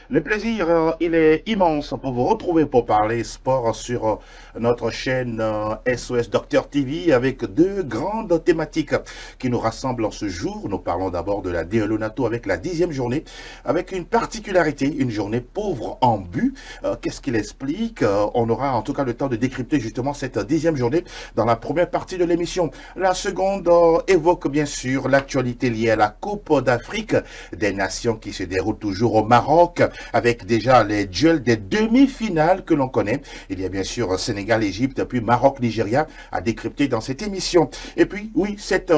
Le plaisir, il est immense pour vous retrouver pour parler sport sur notre chaîne SOS Docteur TV avec deux grandes thématiques qui nous rassemblent en ce jour. Nous parlons d'abord de la DLO NATO avec la 10e journée, avec une particularité, une journée pauvre en but. Qu'est-ce qu'il explique? On aura en tout cas le temps de décrypter justement cette 10e journée dans la première partie de l'émission. La seconde évoque bien sûr l'actualité liée à la Coupe d'Afrique des Nations qui se déroule toujours au Maroc, avec déjà les duels des demi-finales que l'on connaît. Il y a bien sûr Sénégal-Égypte, puis Maroc-Nigeria à décrypter dans cette émission. Et puis, oui, cette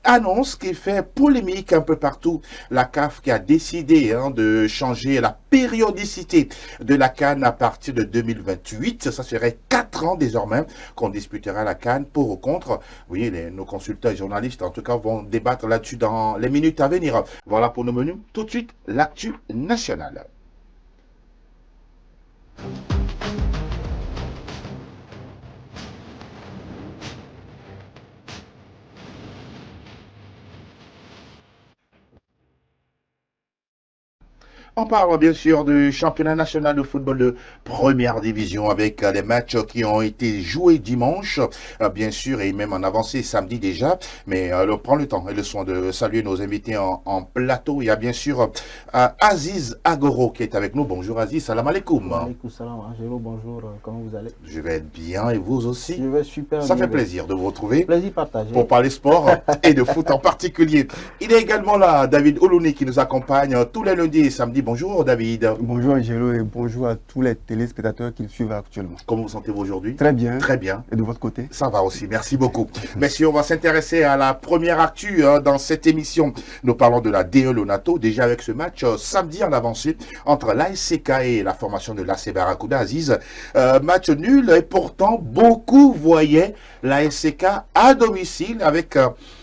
annonce qui fait polémique un peu partout. La CAF qui a décidé de changer la périodicité de la CAN à partir de 2028. Ça serait 4 ans désormais qu'on disputera la CAN pour ou contre. Oui, nos consultants et journalistes en tout cas vont débattre là-dessus dans les minutes à venir. Voilà pour nos menus. Tout de suite, l'actu nationale. On parle bien sûr du championnat national de football de première division avec les matchs qui ont été joués dimanche, bien sûr, et même en avancé samedi déjà. Mais on prend le temps et le soin de saluer nos invités en plateau. Il y a bien sûr Aziz Agoro qui est avec nous. Bonjour Aziz, salam alaikum. Alaikum salam, Angelo, bonjour, comment vous allez? Je vais être bien et vous aussi? Je vais super Ça bien. fait plaisir de vous retrouver. Plaisir partagé. Pour parler sport et de foot en particulier. Il est également là, David Olouni, qui nous accompagne tous les lundis et samedis. Bonjour David. Bonjour Angelo et bonjour à tous les téléspectateurs qui le suivent actuellement. Comment vous sentez-vous aujourd'hui? Très bien. Très bien. Et de votre côté? Ça va aussi, merci beaucoup. Messieurs, on va s'intéresser à la première actu dans cette émission. Nous parlons de la DLO NATO, déjà avec ce match samedi en avancée entre l'ASCK et la formation de l'AC Barracuda Aziz. Match nul et pourtant beaucoup voyaient l'ASCK à domicile avec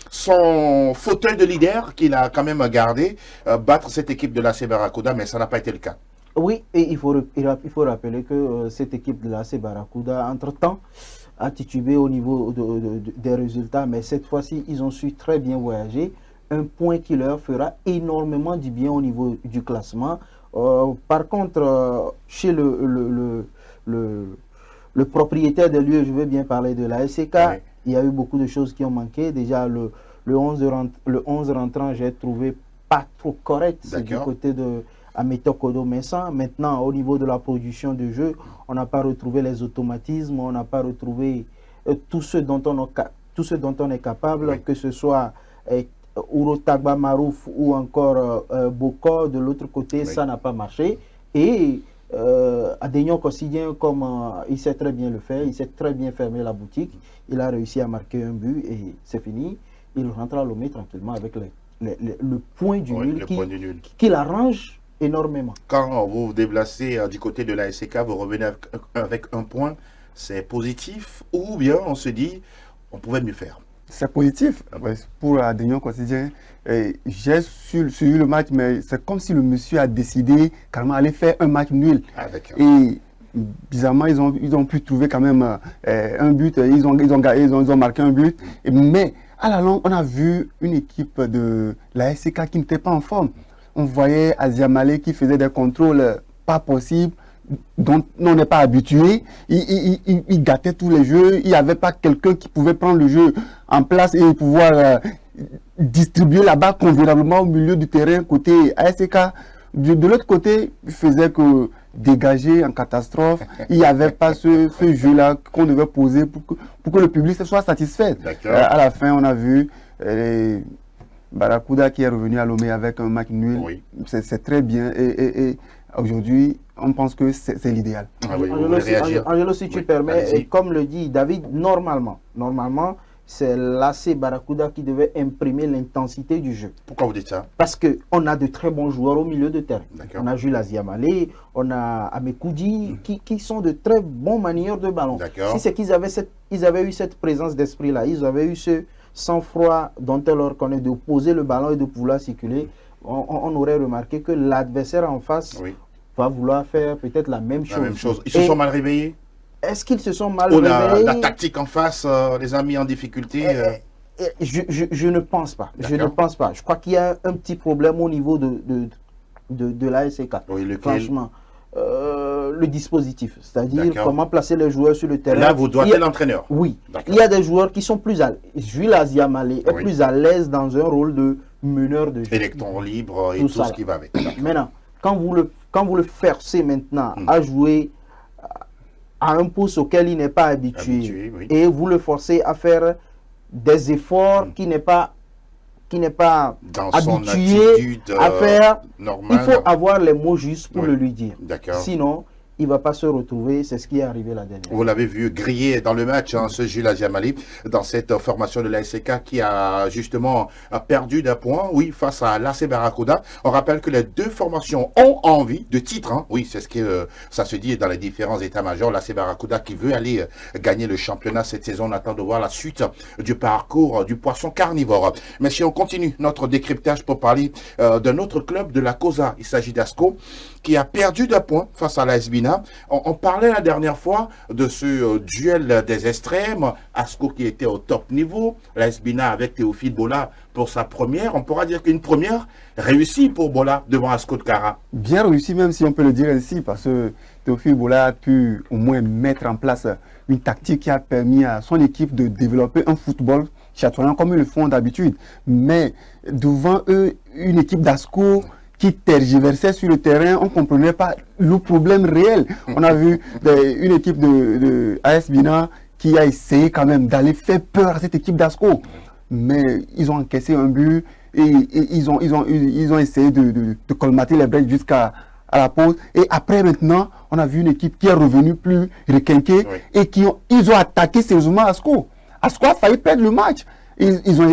son fauteuil de leader qu'il a quand même gardé, battre cette équipe de l'AC Barracuda, mais ça n'a pas été le cas. Oui, et il faut rappeler que cette équipe de l'AC Barracuda, entre-temps, a titubé au niveau des résultats, mais cette fois-ci, ils ont su très bien voyager. Un point qui leur fera énormément du bien au niveau du classement. Par contre, chez le propriétaire des lieux, je veux bien parler de la SCK, oui. Il y a eu beaucoup de choses qui ont manqué. Déjà, le 11 rentrant, j'ai trouvé pas trop correct du côté de Ameto Kodo Messan. Maintenant, au niveau de la production de jeu, on n'a pas retrouvé les automatismes, on n'a pas retrouvé tout ce dont on est capable, oui. Que ce soit Urotagba Marouf ou encore Boko. De l'autre côté, oui. Ça n'a pas marché. Et Adegnon Quotidien, comme il sait très bien le faire, il sait très bien fermer la boutique, il a réussi à marquer un but et c'est fini. Il rentre à Lomé tranquillement avec le point du nul qui l'arrange énormément. Quand vous vous déplacez du côté de la SCK, vous revenez avec un point, c'est positif ou bien on se dit on pouvait mieux faire? C'est positif pour Adegnon Quotidien. J'ai suivi le match, mais c'est comme si le monsieur a décidé carrément d'aller faire un match nul. Et bizarrement, ils ont pu trouver quand même un but. Ils ont marqué un but. Mais à la longue, on a vu une équipe de la SCK qui n'était pas en forme. On voyait Asia Malé qui faisait des contrôles pas possibles, dont on n'est pas habitué. Il gâtait tous les jeux. Il n'y avait pas quelqu'un qui pouvait prendre le jeu en place et pouvoir distribuer la balle convenablement au milieu du terrain côté ASK. De l'autre côté, il faisait que dégager en catastrophe. Il n'y avait pas ce jeu-là qu'on devait poser pour que le public soit satisfait. À la fin, on a vu Barracuda qui est revenu à Lomé avec un match nul. Oui. C'est très bien. Et aujourd'hui, on pense que c'est l'idéal. Angelo, si tu permets, et comme le dit David, normalement, c'est l'AC Barracuda qui devait imprimer l'intensité du jeu. Pourquoi vous dites ça? Parce qu'on a de très bons joueurs au milieu de terrain. On a Jules Aziamale, on a Amekoudi, qui sont de très bons manieurs de ballon. Si c'est qu'ils avaient eu cette présence d'esprit-là, ils avaient eu ce sang-froid dont on leur connaît de poser le ballon et de pouvoir circuler, on aurait remarqué que l'adversaire en face va vouloir faire peut-être la même chose. Ils se sont mal réveillés? Est-ce qu'ils se sont mal réveillés? La tactique en face les a mis en difficulté Je ne pense pas. Je ne pense pas. Je crois qu'il y a un petit problème au niveau de l'ASK. Oui, franchement. Le dispositif, c'est-à-dire comment placer les joueurs sur le terrain. Là, vous doit être l'entraîneur. Oui, il y a des joueurs qui sont plus à l'aise. Jules Aziamale est plus à l'aise dans un rôle de meneur de jeu. Électron libre et tout ce qui va avec. Maintenant, quand vous le forcez maintenant à jouer à un poste auquel il n'est pas habitué, et vous le forcez à faire des efforts qui n'est pas dans habitué à faire, normale. Il faut avoir les mots justes pour le lui dire. D'accord. Sinon, il ne va pas se retrouver, c'est ce qui est arrivé la dernière. Vous l'avez vu griller dans le match, ce Jules Aziamale, dans cette formation de l'ASK qui a justement perdu d'un point, oui, face à l'AC Barracuda. On rappelle que les deux formations ont envie de titre, oui, c'est ce que ça se dit dans les différents états-majors. L'AC Barracuda qui veut aller gagner le championnat cette saison. On attend de voir la suite du parcours du poisson carnivore. Mais si on continue notre décryptage pour parler d'un autre club de la COSA, il s'agit d'Asco, qui a perdu d'un point face à l'AS Bina. On parlait la dernière fois de ce duel des extrêmes, Asco qui était au top niveau, l'AS Bina avec Théophile Bola pour sa première. On pourra dire qu'une première réussie pour Bola devant Asco de Kara. Bien réussi, même si on peut le dire ainsi, parce que Théophile Bola a pu au moins mettre en place une tactique qui a permis à son équipe de développer un football chatoyant comme ils le font d'habitude. Mais devant eux, une équipe d'Asco qui tergiversait sur le terrain, on ne comprenait pas le problème réel. On a vu une équipe de AS Bina qui a essayé quand même d'aller faire peur à cette équipe d'Asco. Mais ils ont encaissé un but et ils ont essayé de colmater les brèches jusqu'à la pause. Et après maintenant, on a vu une équipe qui est revenue plus requinquée et ils ont attaqué sérieusement Asco. Asco a failli perdre le match.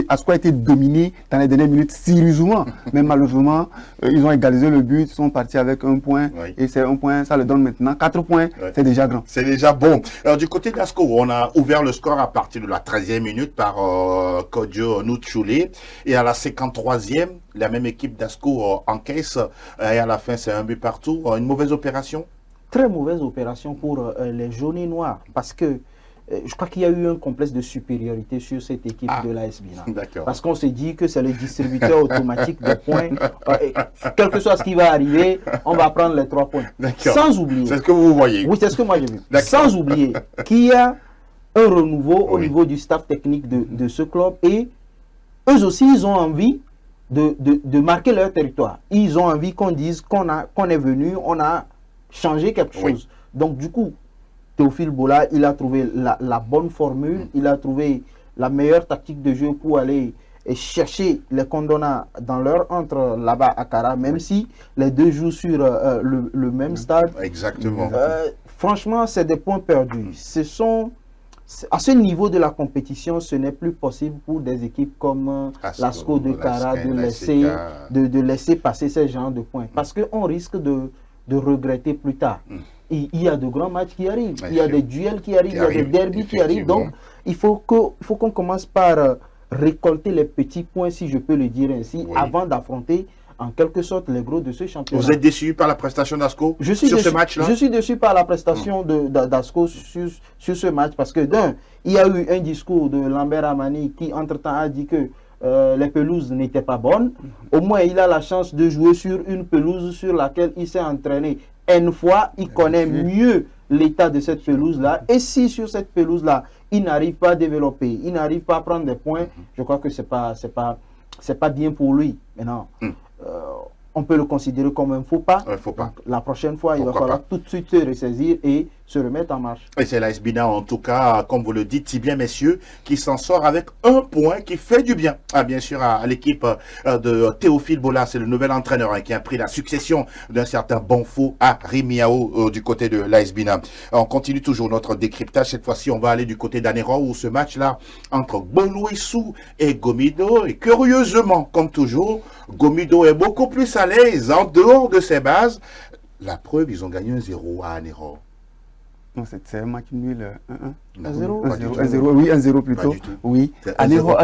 Asco a été dominé dans les dernières minutes sérieusement. Mais malheureusement, ils ont égalisé le but, ils sont partis avec un point. Et c'est un point, ça le donne maintenant 4 points. C'est déjà grand. C'est déjà bon. Alors, du côté d'Asco, on a ouvert le score à partir de la 13e minute par Kodjo Nutchoulé. Et à la 53e, la même équipe d'Asco encaisse. Et à la fin, c'est un but partout. Une mauvaise opération? Très mauvaise opération pour les jaunes et noirs. Parce que je crois qu'il y a eu un complexe de supériorité sur cette équipe de l'AS Bina. Parce qu'on s'est dit que c'est le distributeur automatique des points. Quel que soit ce qui va arriver, on va prendre les 3 points. Sans oublier. C'est ce que vous voyez. Oui, c'est ce que moi j'ai vu. Sans oublier qu'il y a un renouveau au niveau du staff technique de ce club. Et eux aussi, ils ont envie de marquer leur territoire. Ils ont envie qu'on dise qu'on est venu, on a changé quelque chose. Donc du coup, Théophile Bola, il a trouvé la bonne formule, il a trouvé la meilleure tactique de jeu pour aller chercher les Condona dans leur entre là-bas à Kara, même si les deux jouent sur le même stade. Exactement. Franchement, c'est des points perdus. À ce niveau de la compétition, ce n'est plus possible pour des équipes comme l'Asco de Kara de laisser passer ces genres de points. Parce qu'on risque de regretter plus tard. Il y a de grands matchs qui arrivent, il y a des duels qui arrivent, il y a des derbys qui arrivent. Donc, il faut qu'on commence par récolter les petits points, si je peux le dire ainsi, avant d'affronter en quelque sorte les gros de ce championnat. Vous êtes déçu par la prestation d'Asco sur ce match-là? Je suis déçu par la prestation d'Asco sur ce match parce que il y a eu un discours de Lambert Amani qui entre-temps a dit que les pelouses n'étaient pas bonnes. Au moins, il a la chance de jouer sur une pelouse sur laquelle il s'est entraîné une fois. Il connaît mieux l'état de cette pelouse-là. Et si sur cette pelouse-là, il n'arrive pas à développer, il n'arrive pas à prendre des points, je crois que c'est pas bien pour lui. Maintenant, on peut le considérer comme un faux pas. Donc, la prochaine fois, il va falloir tout de suite se ressaisir et se remettre en marche. Et c'est l'AS Bina, en tout cas, comme vous le dites si bien, messieurs, qui s'en sort avec un point qui fait du bien. Bien sûr, à l'équipe de Théophile Bola, c'est le nouvel entraîneur qui a pris la succession d'un certain Bonfo à Rimiao du côté de l'AS Bina. On continue toujours notre décryptage. Cette fois-ci, on va aller du côté d'Anero où ce match-là entre Bolouissou et Gomido. Et curieusement, comme toujours, Gomido est beaucoup plus à l'aise en dehors de ses bases. La preuve, ils ont gagné 1-0 à Anero. Non, c'est un match nul, 1-1. 1-0 1-0, oui, 1-0 plutôt. Oui. Anero,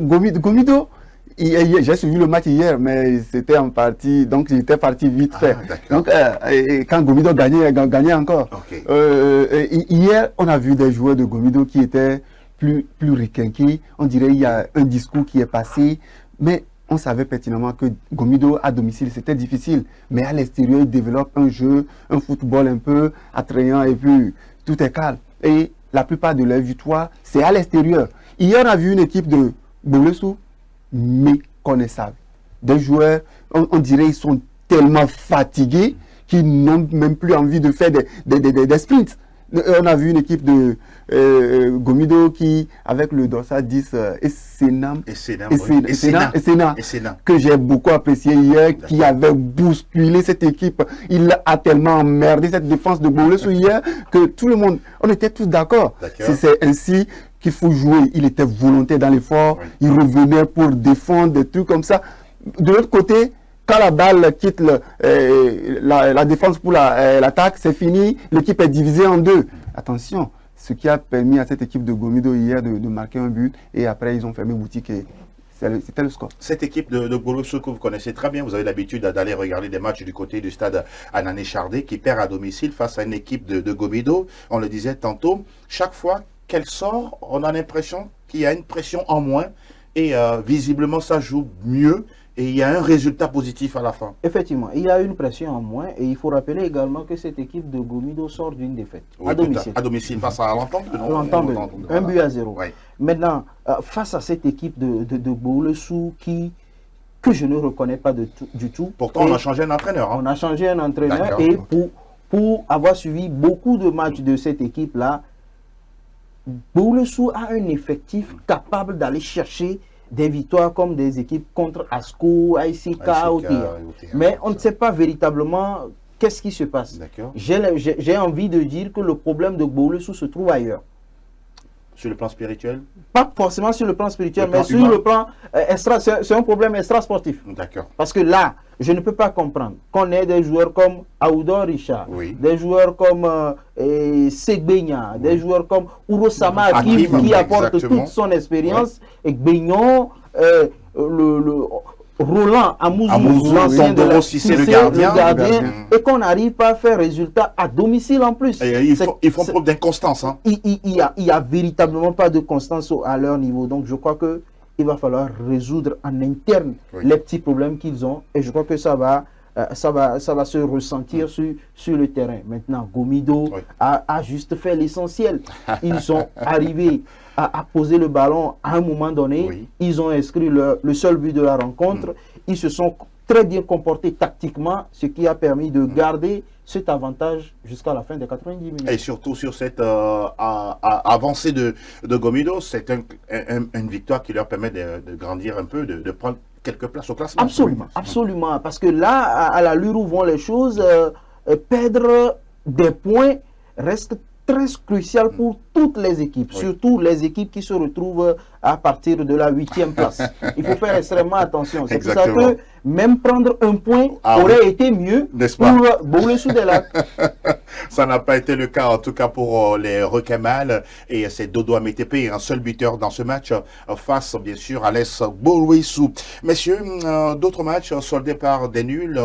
Gomido, j'ai suivi le match hier, mais c'était en partie, donc j'étais parti vite fait. Donc, quand Gomido gagnait encore. Hier, on a vu des joueurs de Gomido qui étaient plus requinqués. On dirait qu'il y a un discours qui est passé, mais on savait pertinemment que Gomido à domicile c'était difficile, mais à l'extérieur il développe un jeu, un football un peu attrayant et puis tout est calme. Et la plupart de leurs victoires, c'est à l'extérieur. Hier, on a vu une équipe de Bolesou méconnaissable. Des joueurs, on dirait, ils sont tellement fatigués qu'ils n'ont même plus envie de faire des sprints. On a vu une équipe de Gomido qui, avec le dorsal 10, Essenam, que j'ai beaucoup apprécié hier, qui avait bousculé cette équipe. Il a tellement emmerdé cette défense de Bolesou hier que tout le monde, on était tous d'accord. C'est ainsi qu'il faut jouer. Il était volontaire dans l'effort, il revenait pour défendre, des trucs comme ça. De l'autre côté, quand la balle quitte la défense pour l'attaque, c'est fini, l'équipe est divisée en deux. Attention, ce qui a permis à cette équipe de Gomido hier de marquer un but, et après ils ont fermé boutique et c'était le score. Cette équipe de Bolesou que vous connaissez très bien, vous avez l'habitude d'aller regarder des matchs du côté du stade Anané Chardé qui perd à domicile face à une équipe de Gomido. On le disait tantôt, chaque fois qu'elle sort, on a l'impression qu'il y a une pression en moins et visiblement ça joue mieux. Et il y a un résultat positif à la fin. Effectivement, il y a une pression en moins. Et il faut rappeler également que cette équipe de Gomido sort d'une défaite. Oui, à domicile face à l'Entente. L'Entente, un but à 0. Oui. Maintenant, face à cette équipe de Bolesou que je ne reconnais pas du tout. Pourtant, on a changé un entraîneur. On a changé un entraîneur. Et pour avoir suivi beaucoup de matchs de cette équipe-là, Bolesou a un effectif capable d'aller chercher des victoires comme des équipes contre ASCO, AICK, OTA. Mais on ne sait pas véritablement qu'est-ce qui se passe. J'ai envie de dire que le problème de Bolesou se trouve ailleurs. Sur le plan spirituel? Pas forcément sur le plan spirituel, mais sur le plan extra. C'est un problème extra-sportif. D'accord. Parce que là, je ne peux pas comprendre qu'on ait des joueurs comme Aoudor Richard, des joueurs comme Segbenya, des joueurs comme Urosama qui apporte toute son expérience, et Gbeignon, Roland Amouzou, l'ancien de la Cissé, le gardien, et qu'on n'arrive pas à faire résultat à domicile en plus. Ils font preuve d'inconstance. Hein. Il y a véritablement pas de constance à leur niveau. Donc je crois que il va falloir résoudre en interne les petits problèmes qu'ils ont, et je crois que ça va se ressentir sur le terrain. Maintenant, Gomido a juste fait l'essentiel. Ils sont arrivés à poser le ballon à un moment donné. Ils ont inscrit le seul but de la rencontre. Ils se sont très bien comportés tactiquement, ce qui a permis de garder cet avantage jusqu'à la fin des 90 minutes. Et surtout sur cette avancée de Gomido, c'est une victoire qui leur permet de grandir un peu, de prendre quelques places au classement. Absolument, absolument. Parce que là, à l'allure où vont les choses, perdre des points reste très crucial pour toutes les équipes, surtout les équipes qui se retrouvent à partir de la 8e place. Il faut faire extrêmement attention. C'est pour ça que même prendre un point aurait été mieux pour Bolesou de Lac. Ça n'a pas été le cas, en tout cas pour les requins mâles. Et c'est Dodo Amétépé, un seul buteur dans ce match, face bien sûr à l'Es Bolesou. Messieurs, d'autres matchs soldés par des nuls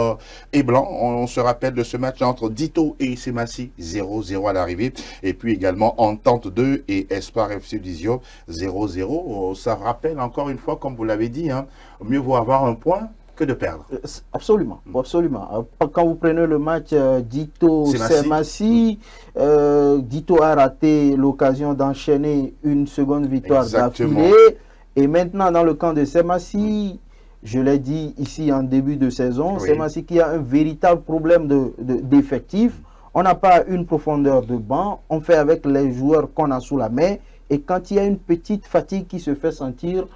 et blancs. On se rappelle de ce match entre Dito et Semassi, 0-0 à l'arrivée. Et puis également Entente 2 et Espoir FC Dizio, 0-0. Ça rappelle encore une fois, comme vous l'avez dit, hein, mieux vaut avoir un point que de perdre. Absolument, absolument. Quand vous prenez le match Dito-Semassi, Dito a raté l'occasion d'enchaîner une seconde victoire d'affilée. Et maintenant, dans le camp de Semassi, je l'ai dit ici en début de saison, Semassi qui a un véritable problème d'effectif. On n'a pas une profondeur de banc, on fait avec les joueurs qu'on a sous la main. Et quand il y a une petite fatigue qui se fait sentir,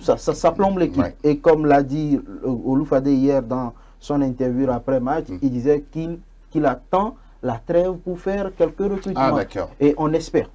ça plombe l'équipe. Et comme l'a dit Oloufade hier dans son interview après-match, il disait qu'il attend la trêve pour faire quelques recrutements. Et on espère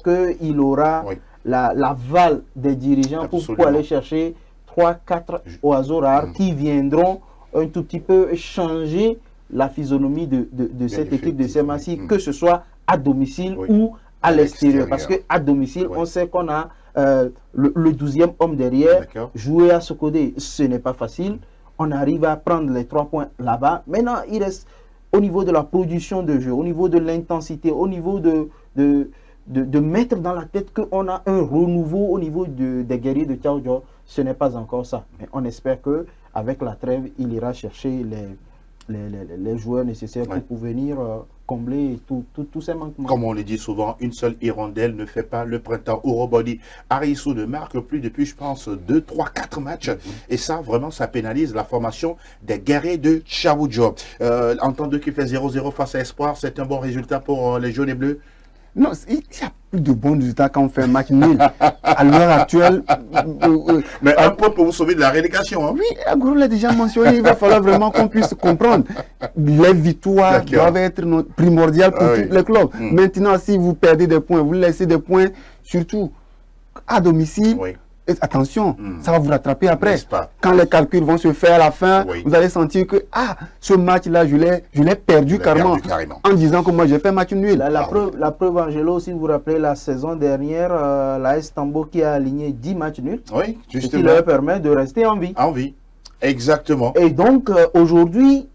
qu'il aura l'aval des dirigeants pour aller chercher 3-4 oiseaux rares qui viendront un tout petit peu changer la physionomie de cette équipe de Semassi, que ce soit à domicile ou à l'extérieur. Parce qu'à domicile, on sait qu'on a le 12e homme derrière. Jouer à ce côté, ce n'est pas facile. On arrive à prendre les 3 points là-bas. Maintenant, il reste au niveau de la production de jeu, au niveau de l'intensité, au niveau de de mettre dans la tête qu'on a un renouveau au niveau des guerriers de Tchaoudjo. Ce n'est pas encore ça. Mais on espère qu'avec la trêve, il ira chercher les joueurs nécessaires pour venir combler tous ces manquements. Comme on le dit souvent, une seule hirondelle ne fait pas le printemps. Urobody, Arissou ne marque plus depuis, je pense, 2, 3, 4 matchs. Et ça, vraiment, ça pénalise la formation des guerriers de Tchaoudjo. Entendre qu'il fait 0-0 face à Espoir, c'est un bon résultat pour les jaunes et bleus? Non, il n'y a plus de bons résultats quand on fait un match nul. À l'heure actuelle... Mais un point pour vous sauver de la relégation. Hein? Oui, Agro l'a déjà mentionné, il va falloir vraiment qu'on puisse comprendre. Les victoires doivent être primordiales pour tous les clubs. Maintenant, si vous perdez des points, vous laissez des points, surtout à domicile, attention, ça va vous rattraper après. Quand les calculs vont se faire à la fin, vous allez sentir que ce match-là, je l'ai perdu carrément. En disant que moi, j'ai fait match nul. La preuve, Angelo, si vous vous rappelez, la saison dernière, l'AS Tambo qui a aligné 10 matchs nuls. Oui, justement. Ce qui leur permet de rester en vie. En vie, exactement. Et donc, aujourd'hui,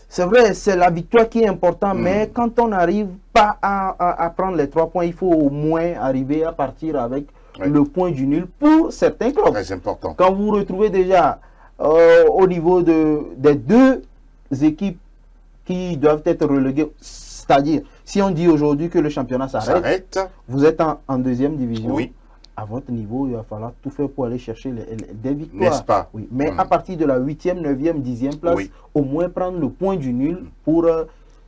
c'est vrai, c'est la victoire qui est importante, mais quand on n'arrive pas à prendre les 3 points, il faut au moins arriver à partir avec le point du nul pour certains clubs. Très important. Quand vous vous retrouvez déjà au niveau des 2 équipes qui doivent être reléguées, c'est-à-dire, si on dit aujourd'hui que le championnat s'arrête, vous êtes en 2e division, à votre niveau, il va falloir tout faire pour aller chercher des victoires. N'est-ce pas? Oui. Mais à partir de la 8e, 9e, 10e place, au moins prendre le point du nul pour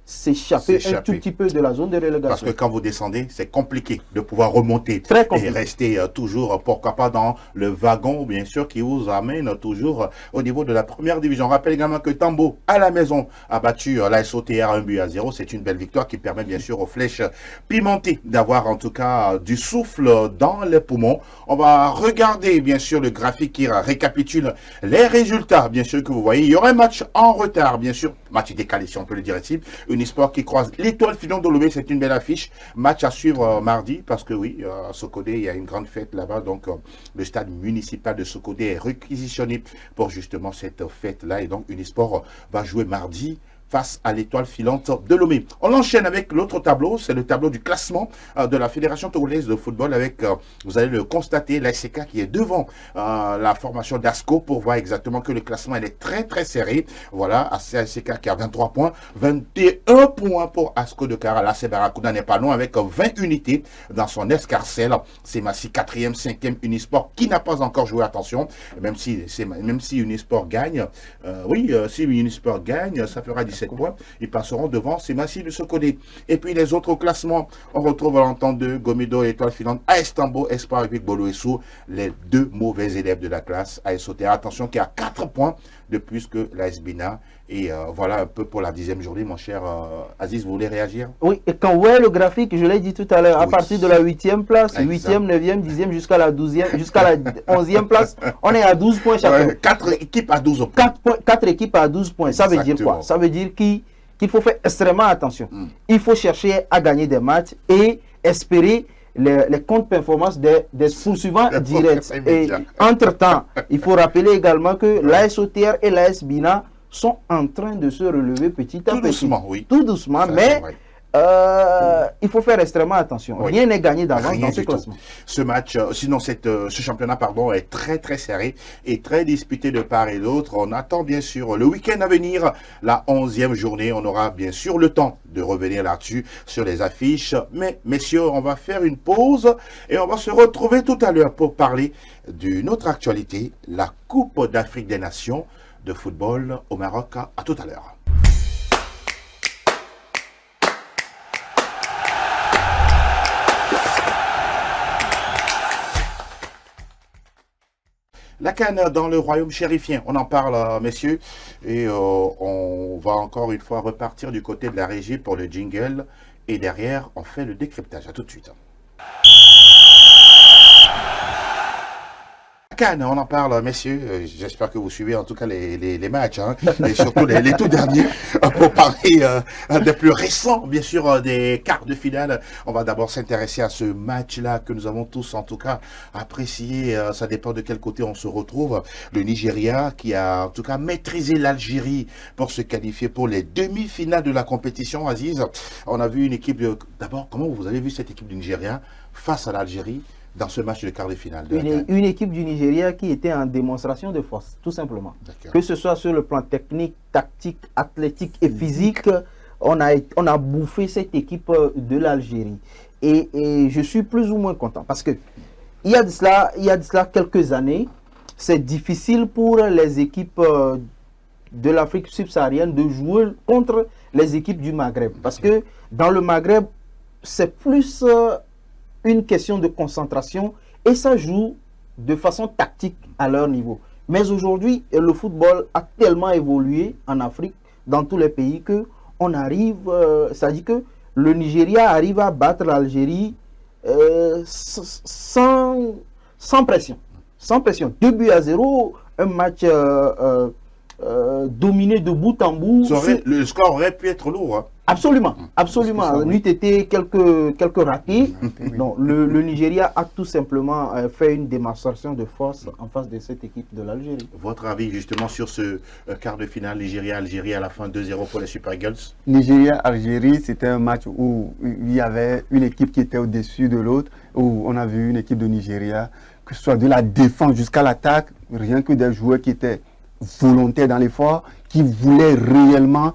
s'échapper un tout petit peu de la zone de relégation. Parce que quand vous descendez, c'est compliqué de pouvoir remonter et rester toujours, pourquoi pas, dans le wagon, bien sûr, qui vous amène toujours au niveau de la première division. On rappelle également que Tambo, à la maison, a battu l'AS OTR 1-0. C'est une belle victoire qui permet, bien sûr, aux flèches pimentées d'avoir, en tout cas, du souffle dans les poumons. On va regarder, bien sûr, le graphique qui récapitule les résultats, bien sûr, que vous voyez. Il y aura un match en retard, bien sûr, match décalé, si on peut le dire ainsi. Unisport qui croise l'Étoile Filon de Lomé, c'est une belle affiche. Match à suivre mardi, parce que oui, à Sokodé, il y a une grande fête là-bas. Donc, le stade municipal de Sokodé est réquisitionné pour justement cette fête-là. Et donc, Unisport va jouer mardi face à l'Étoile filante de Lomé. On enchaîne avec l'autre tableau, c'est le tableau du classement de la Fédération togolaise de football avec, vous allez le constater, l'ASK qui est devant la formation d'ASCO pour voir exactement que le classement il est très très serré. Voilà, ASK qui a 23 points, 21 points pour ASCO de Kara. Là, Barracuda n'est pas loin avec 20 unités dans son escarcelle. C'est Massi 4e, 5e Unisport qui n'a pas encore joué, attention, même si Unisport gagne, si Unisport gagne, ça fera 17 points, ils passeront devant ces massifs de Sokodé. Et puis les autres classements, on retrouve à l'entente de Gomido et Étoile Filante, AS Tambo, Espoir et Boloessou, les 2 mauvais élèves de la classe. AS OTR, attention, qui a 4 points de plus que l'AS Bina. Et voilà un peu pour la 10e journée, mon cher Aziz, vous voulez réagir? Oui, et quand vous voyez le graphique, je l'ai dit tout à l'heure, à partir de la 8e place, 8e, 9e, 10e, jusqu'à la 12e, jusqu'à la 11e place, on est à 12 points chacun. 4 équipes à 12 points. 4 équipes à 12 points. Ça veut dire quoi? Ça veut dire qu'il faut faire extrêmement attention. Il faut chercher à gagner des matchs et espérer les comptes performances des poursuivants directs. Et entre-temps, il faut rappeler également que l'AS OTR et l'AS Bina sont en train de se relever petit à petit. Tout doucement, oui. Tout doucement, mais il faut faire extrêmement attention. Rien n'est gagné d'avance dans ce classement. Ce match, sinon ce championnat est très très serré et très disputé de part et d'autre. On attend bien sûr le week-end à venir, la 11e journée. On aura bien sûr le temps de revenir là-dessus sur les affiches. Mais messieurs, on va faire une pause et on va se retrouver tout à l'heure pour parler d'une autre actualité, la Coupe d'Afrique des Nations de football au Maroc. À tout à l'heure. La CAN dans le royaume chérifien, on en parle, messieurs, et on va encore une fois repartir du côté de la régie pour le jingle, et derrière, on fait le décryptage. À tout de suite. Cannes, on en parle, messieurs. J'espère que vous suivez en tout cas les matchs, hein, et surtout les tout derniers, pour parler des plus récents, bien sûr, des quarts de finale. On va d'abord s'intéresser à ce match-là que nous avons tous, en tout cas, apprécié. Ça dépend de quel côté on se retrouve. Le Nigeria qui a, en tout cas, maîtrisé l'Algérie pour se qualifier pour les demi-finales de la compétition, Aziz. On a vu une équipe d'abord, comment vous avez vu cette équipe du Nigeria face à l'Algérie dans ce match de quart de finale? Une équipe du Nigeria qui était en démonstration de force, tout simplement. Que ce soit sur le plan technique, tactique, athlétique et physique, on a bouffé cette équipe de l'Algérie. Et je suis plus ou moins content parce que il y a de cela quelques années, c'est difficile pour les équipes de l'Afrique subsaharienne de jouer contre les équipes du Maghreb. Parce que dans le Maghreb, c'est plus une question de concentration et ça joue de façon tactique à leur niveau. Mais aujourd'hui, le football a tellement évolué en Afrique, dans tous les pays, que on arrive, ça dit que le Nigeria arrive à battre l'Algérie sans pression. Sans pression. 2-0, un match dominé de bout en bout. Le score aurait pu être lourd. Hein. Absolument, absolument. Il y a été quelques ratés. Non, le Nigeria a tout simplement fait une démonstration de force en face de cette équipe de l'Algérie. Votre avis justement sur ce quart de finale Nigeria-Algérie à la fin 2-0 pour les Super Eagles? Nigeria-Algérie, c'était un match où il y avait une équipe qui était au-dessus de l'autre, où on a vu une équipe de Nigeria, que ce soit de la défense jusqu'à l'attaque, rien que des joueurs qui étaient volontaires dans l'effort, qui voulaient réellement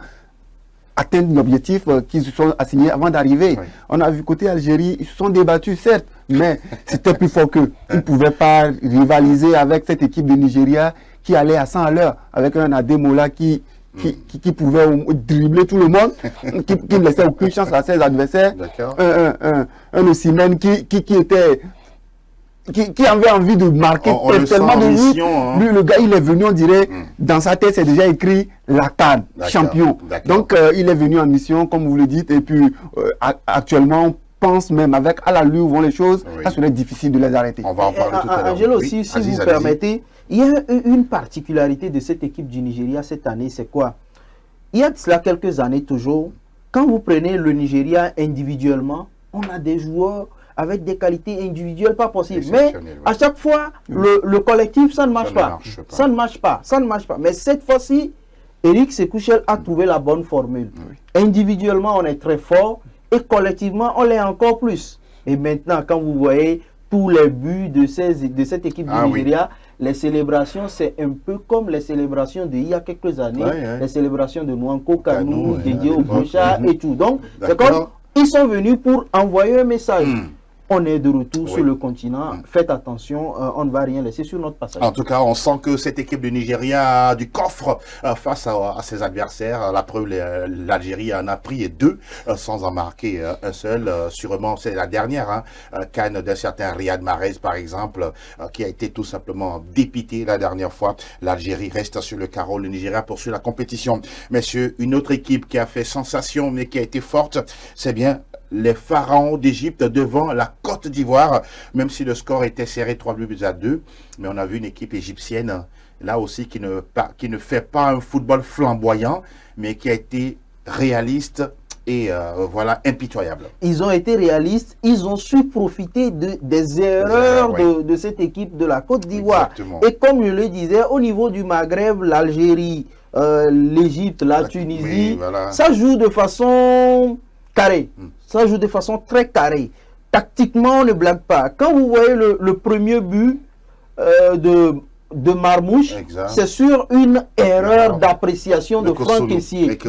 atteindre l'objectif qu'ils se sont assignés avant d'arriver. Oui. On a vu côté Algérie, ils se sont débattus certes, mais c'était plus fort qu'eux. Ils ne pouvaient pas rivaliser avec cette équipe de Nigeria qui allait à 100 à l'heure, avec un Ademola qui pouvait dribbler tout le monde, qui ne laissait aucune chance à ses adversaires. Un Osimhen qui avait envie de marquer tellement de buts. Hein. Lui, le gars, il est venu, on dirait, dans sa tête, c'est déjà écrit la CAN, champion. Donc, il est venu en mission, comme vous le dites, et puis actuellement, on pense même avec à la lueur où vont les choses, ça serait difficile de les arrêter. On va en parler tout à l'heure. Angelo, si vous permettez, il y a une particularité de cette équipe du Nigeria cette année, c'est quoi? Il y a de cela quelques années toujours, quand vous prenez le Nigeria individuellement, on a des joueurs avec des qualités individuelles pas possibles. Mais à chaque fois, le collectif, ça ne marche pas. Ça ne marche pas. Ça ne marche pas. Mais cette fois-ci, Eric Sekouchel a trouvé la bonne formule. Individuellement, on est très fort et collectivement, on l'est encore plus. Et maintenant, quand vous voyez tous les buts de cette équipe du Nigeria, les célébrations, c'est un peu comme les célébrations d'il y a quelques années, les célébrations de Nwanko Kanu, Didier Okocha et tout. Donc, c'est comme ils sont venus pour envoyer un message. On est de retour sur le continent. Faites attention, on ne va rien laisser sur notre passage. En tout cas, on sent que cette équipe du Nigeria a du coffre face à ses adversaires. La preuve, l'Algérie en a pris 2 sans en marquer un seul. Sûrement, c'est la dernière. Cannes d'un certain Riyad Mahrez, par exemple, qui a été tout simplement dépité la dernière fois. L'Algérie reste sur le carreau. Le Nigeria poursuit la compétition. Messieurs, une autre équipe qui a fait sensation, mais qui a été forte, c'est bien les Pharaons d'Égypte devant la Côte d'Ivoire, même si le score était serré 3-2, mais on a vu une équipe égyptienne, là aussi, qui ne fait pas un football flamboyant, mais qui a été réaliste et voilà, impitoyable. Ils ont été réalistes, ils ont su profiter des erreurs de cette équipe de la Côte d'Ivoire. Et comme je le disais, au niveau du Maghreb, l'Algérie, l'Égypte, la Tunisie, ça joue de façon carrée. Ça joue de façon très carrée. Tactiquement, on ne blague pas. Quand vous voyez le premier but de Marmouche, c'est sur une erreur d'appréciation de Franck Kessié.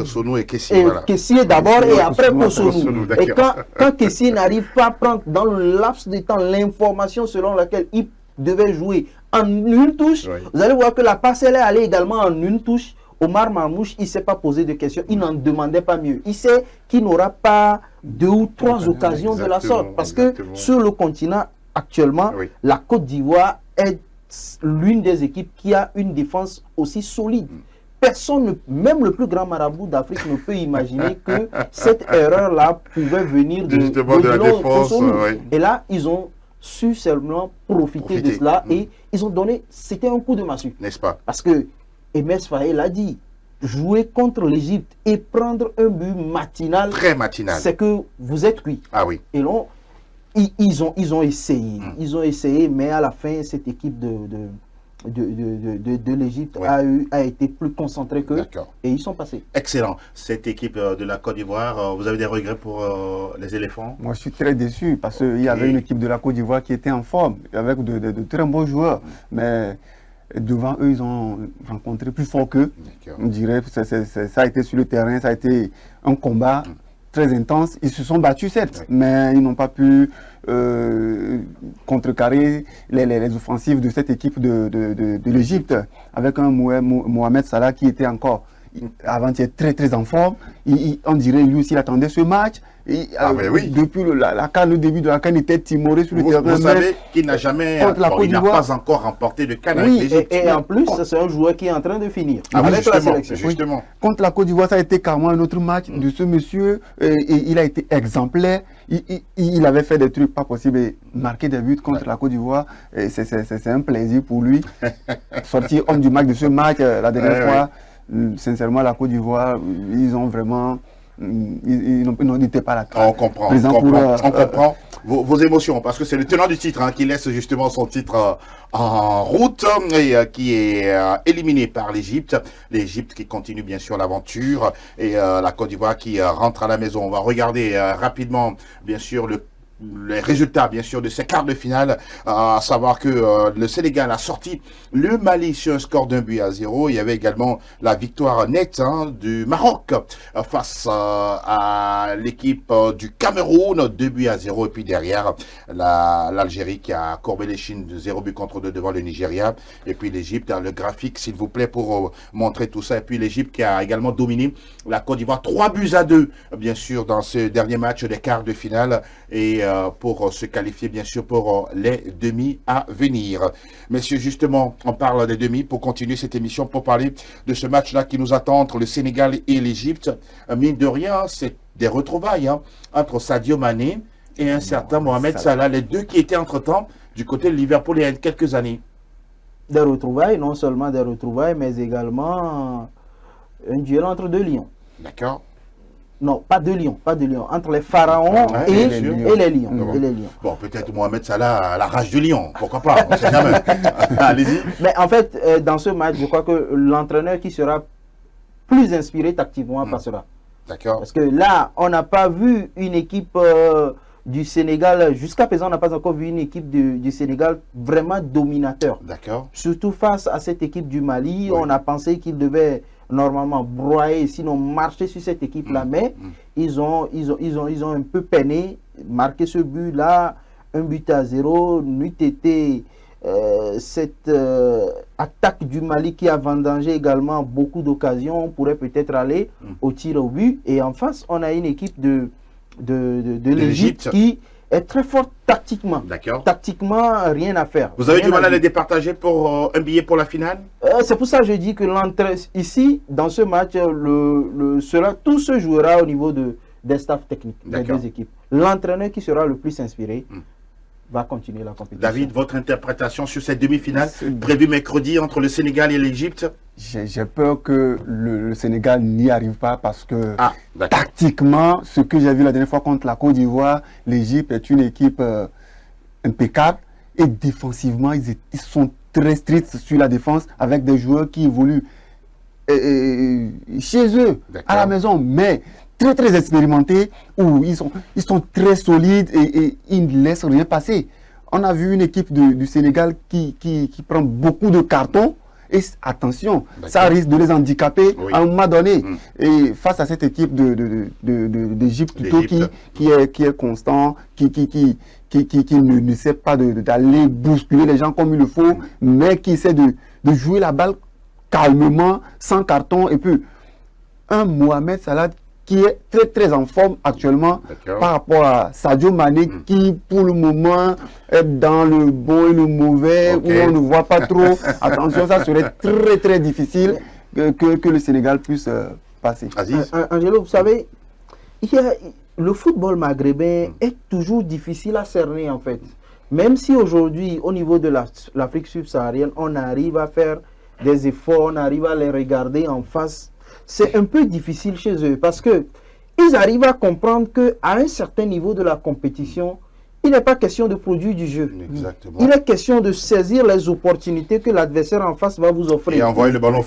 Kessié d'abord et après Kosonou. Et quand Kessié n'arrive pas à prendre dans le laps de temps l'information selon laquelle il devait jouer en une touche, vous allez voir que la passe elle est allée également en une touche. Omar Marmouche, il ne s'est pas posé de questions, il n'en demandait pas mieux. Il sait qu'il n'aura pas 2 ou 3 occasions de la sorte. Parce que sur le continent, actuellement, la Côte d'Ivoire est l'une des équipes qui a une défense aussi solide. Personne, même le plus grand marabout d'Afrique, ne peut imaginer que cette erreur-là pouvait venir de la défense. Et là, ils ont su seulement profiter de cela et ils ont donné, c'était un coup de massue. N'est-ce pas? Parce que Emers Faé l'a dit, jouer contre l'Égypte et prendre un but matinal, très matinal, c'est que vous êtes cuit. Ah oui. Et là, ils ont essayé. Ils ont essayé, mais à la fin, cette équipe de l'Égypte a été plus concentrée qu'eux. Et ils sont passés. Excellent. Cette équipe de la Côte d'Ivoire, vous avez des regrets pour les éléphants? Moi, je suis très déçu parce qu'il y avait une équipe de la Côte d'Ivoire qui était en forme, avec de très bons joueurs. Mais devant eux, ils ont rencontré plus fort qu'eux. On dirait que ça a été sur le terrain, ça a été un combat très intense. Ils se sont battus, certes, mais ils n'ont pas pu contrecarrer les offensives de cette équipe de l'Égypte, avec un Mohamed Salah qui était encore avant-hier très en forme. On dirait lui aussi il attendait ce match. Depuis le début de la CAN, il était timoré sur le terrain. Vous savez qu'il n'a jamais, il n'a pas encore remporté de CAN avec l'Égypte. Et en plus, c'est un joueur qui est en train de finir avec la sélection. Justement. Contre la Côte d'Ivoire, ça a été carrément un autre match de ce monsieur. Et il a été exemplaire. Il avait fait des trucs pas possibles et marqué des buts contre la Côte d'Ivoire. C'est un plaisir pour lui. Sortir homme du match de ce match la dernière fois. Sincèrement, la Côte d'Ivoire, ils ont vraiment... Ils n'étaient pas là. On comprend. On comprend vos émotions, parce que c'est le tenant du titre qui laisse justement son titre en route et qui est éliminé par l'Égypte. L'Égypte qui continue bien sûr l'aventure et la Côte d'Ivoire qui rentre à la maison. On va regarder rapidement bien sûr les résultats, bien sûr, de ces quarts de finale, à savoir que le Sénégal a sorti le Mali sur un score d'1-0. Il y avait également la victoire nette du Maroc face à l'équipe du Cameroun, 2-0. Et puis derrière, l'Algérie qui a courbé les chines de 0-2 devant le Nigeria. Et puis l'Égypte, le graphique, s'il vous plaît, pour montrer tout ça. Et puis l'Égypte qui a également dominé la Côte d'Ivoire, 3-2, bien sûr, dans ce dernier match des quarts de finale. Et pour se qualifier bien sûr pour les demi à venir. Messieurs, justement, on parle des demi pour continuer cette émission, pour parler de ce match-là qui nous attend entre le Sénégal et l'Égypte. Mine de rien, c'est des retrouvailles entre Sadio Mané et un certain Mohamed Salah, les deux qui étaient entre-temps du côté de Liverpool il y a quelques années. Des retrouvailles, non seulement des retrouvailles, mais également un duel entre deux lions. D'accord. Non, pas de lions, entre les pharaons et les lions. Bon, peut-être Mohamed Salah, la rage du lion, pourquoi pas, on ne sait jamais. Allez-y. Mais en fait, dans ce match, je crois que l'entraîneur qui sera plus inspiré tactiquement passera. D'accord. Parce que là, on n'a pas vu une équipe du Sénégal, jusqu'à présent, on n'a pas encore vu une équipe du Sénégal vraiment dominateur. D'accord. Surtout face à cette équipe du Mali, on a pensé qu'il devait normalement broyer, sinon marcher sur cette équipe-là, mais ils ont un peu peiné, marqué ce but-là, 1-0, n'eût été cette attaque du Mali qui a vendangé également beaucoup d'occasions, on pourrait peut-être aller au tir au but, et en face, on a une équipe de l'Égypte qui est très forte tactiquement. D'accord. Tactiquement, rien à faire. Vous avez du mal à les départager pour un billet pour la finale? C'est pour ça que je dis que l'entrée ici, dans ce match, tout se jouera au niveau des staffs techniques des deux équipes. L'entraîneur qui sera le plus inspiré va continuer la compétition. David, votre interprétation sur cette demi-finale prévue mercredi entre le Sénégal et l'Égypte? J'ai peur que le Sénégal n'y arrive pas parce que tactiquement, ce que j'ai vu la dernière fois contre la Côte d'Ivoire, l'Égypte est une équipe impeccable et défensivement, ils sont très stricts sur la défense avec des joueurs qui évoluent chez eux, à la maison, mais très expérimentés, où ils sont très solides et ils ne laissent rien passer. On a vu une équipe du Sénégal qui prend beaucoup de cartons. Et attention, ça risque de les handicaper à un moment donné. Et face à cette équipe d'Égypte plutôt qui est constant, qui ne sait pas d'aller bousculer les gens comme il le faut, mais qui essaie de jouer la balle calmement, sans carton. Et puis, un Mohamed Salah qui est très en forme actuellement par rapport à Sadio Mané qui pour le moment est dans le bon et le mauvais, où on ne voit pas trop. Attention, ça serait très difficile que le Sénégal puisse passer. Angelo, vous savez, le football maghrébin est toujours difficile à cerner en fait. Même si aujourd'hui, au niveau de l'Afrique subsaharienne, on arrive à faire des efforts, on arrive à les regarder en face, c'est un peu difficile chez eux parce que ils arrivent à comprendre qu'à un certain niveau de la compétition, il n'est pas question de produire du jeu. Exactement. Il est question de saisir les opportunités que l'adversaire en face va vous offrir. Et envoyer le ballon.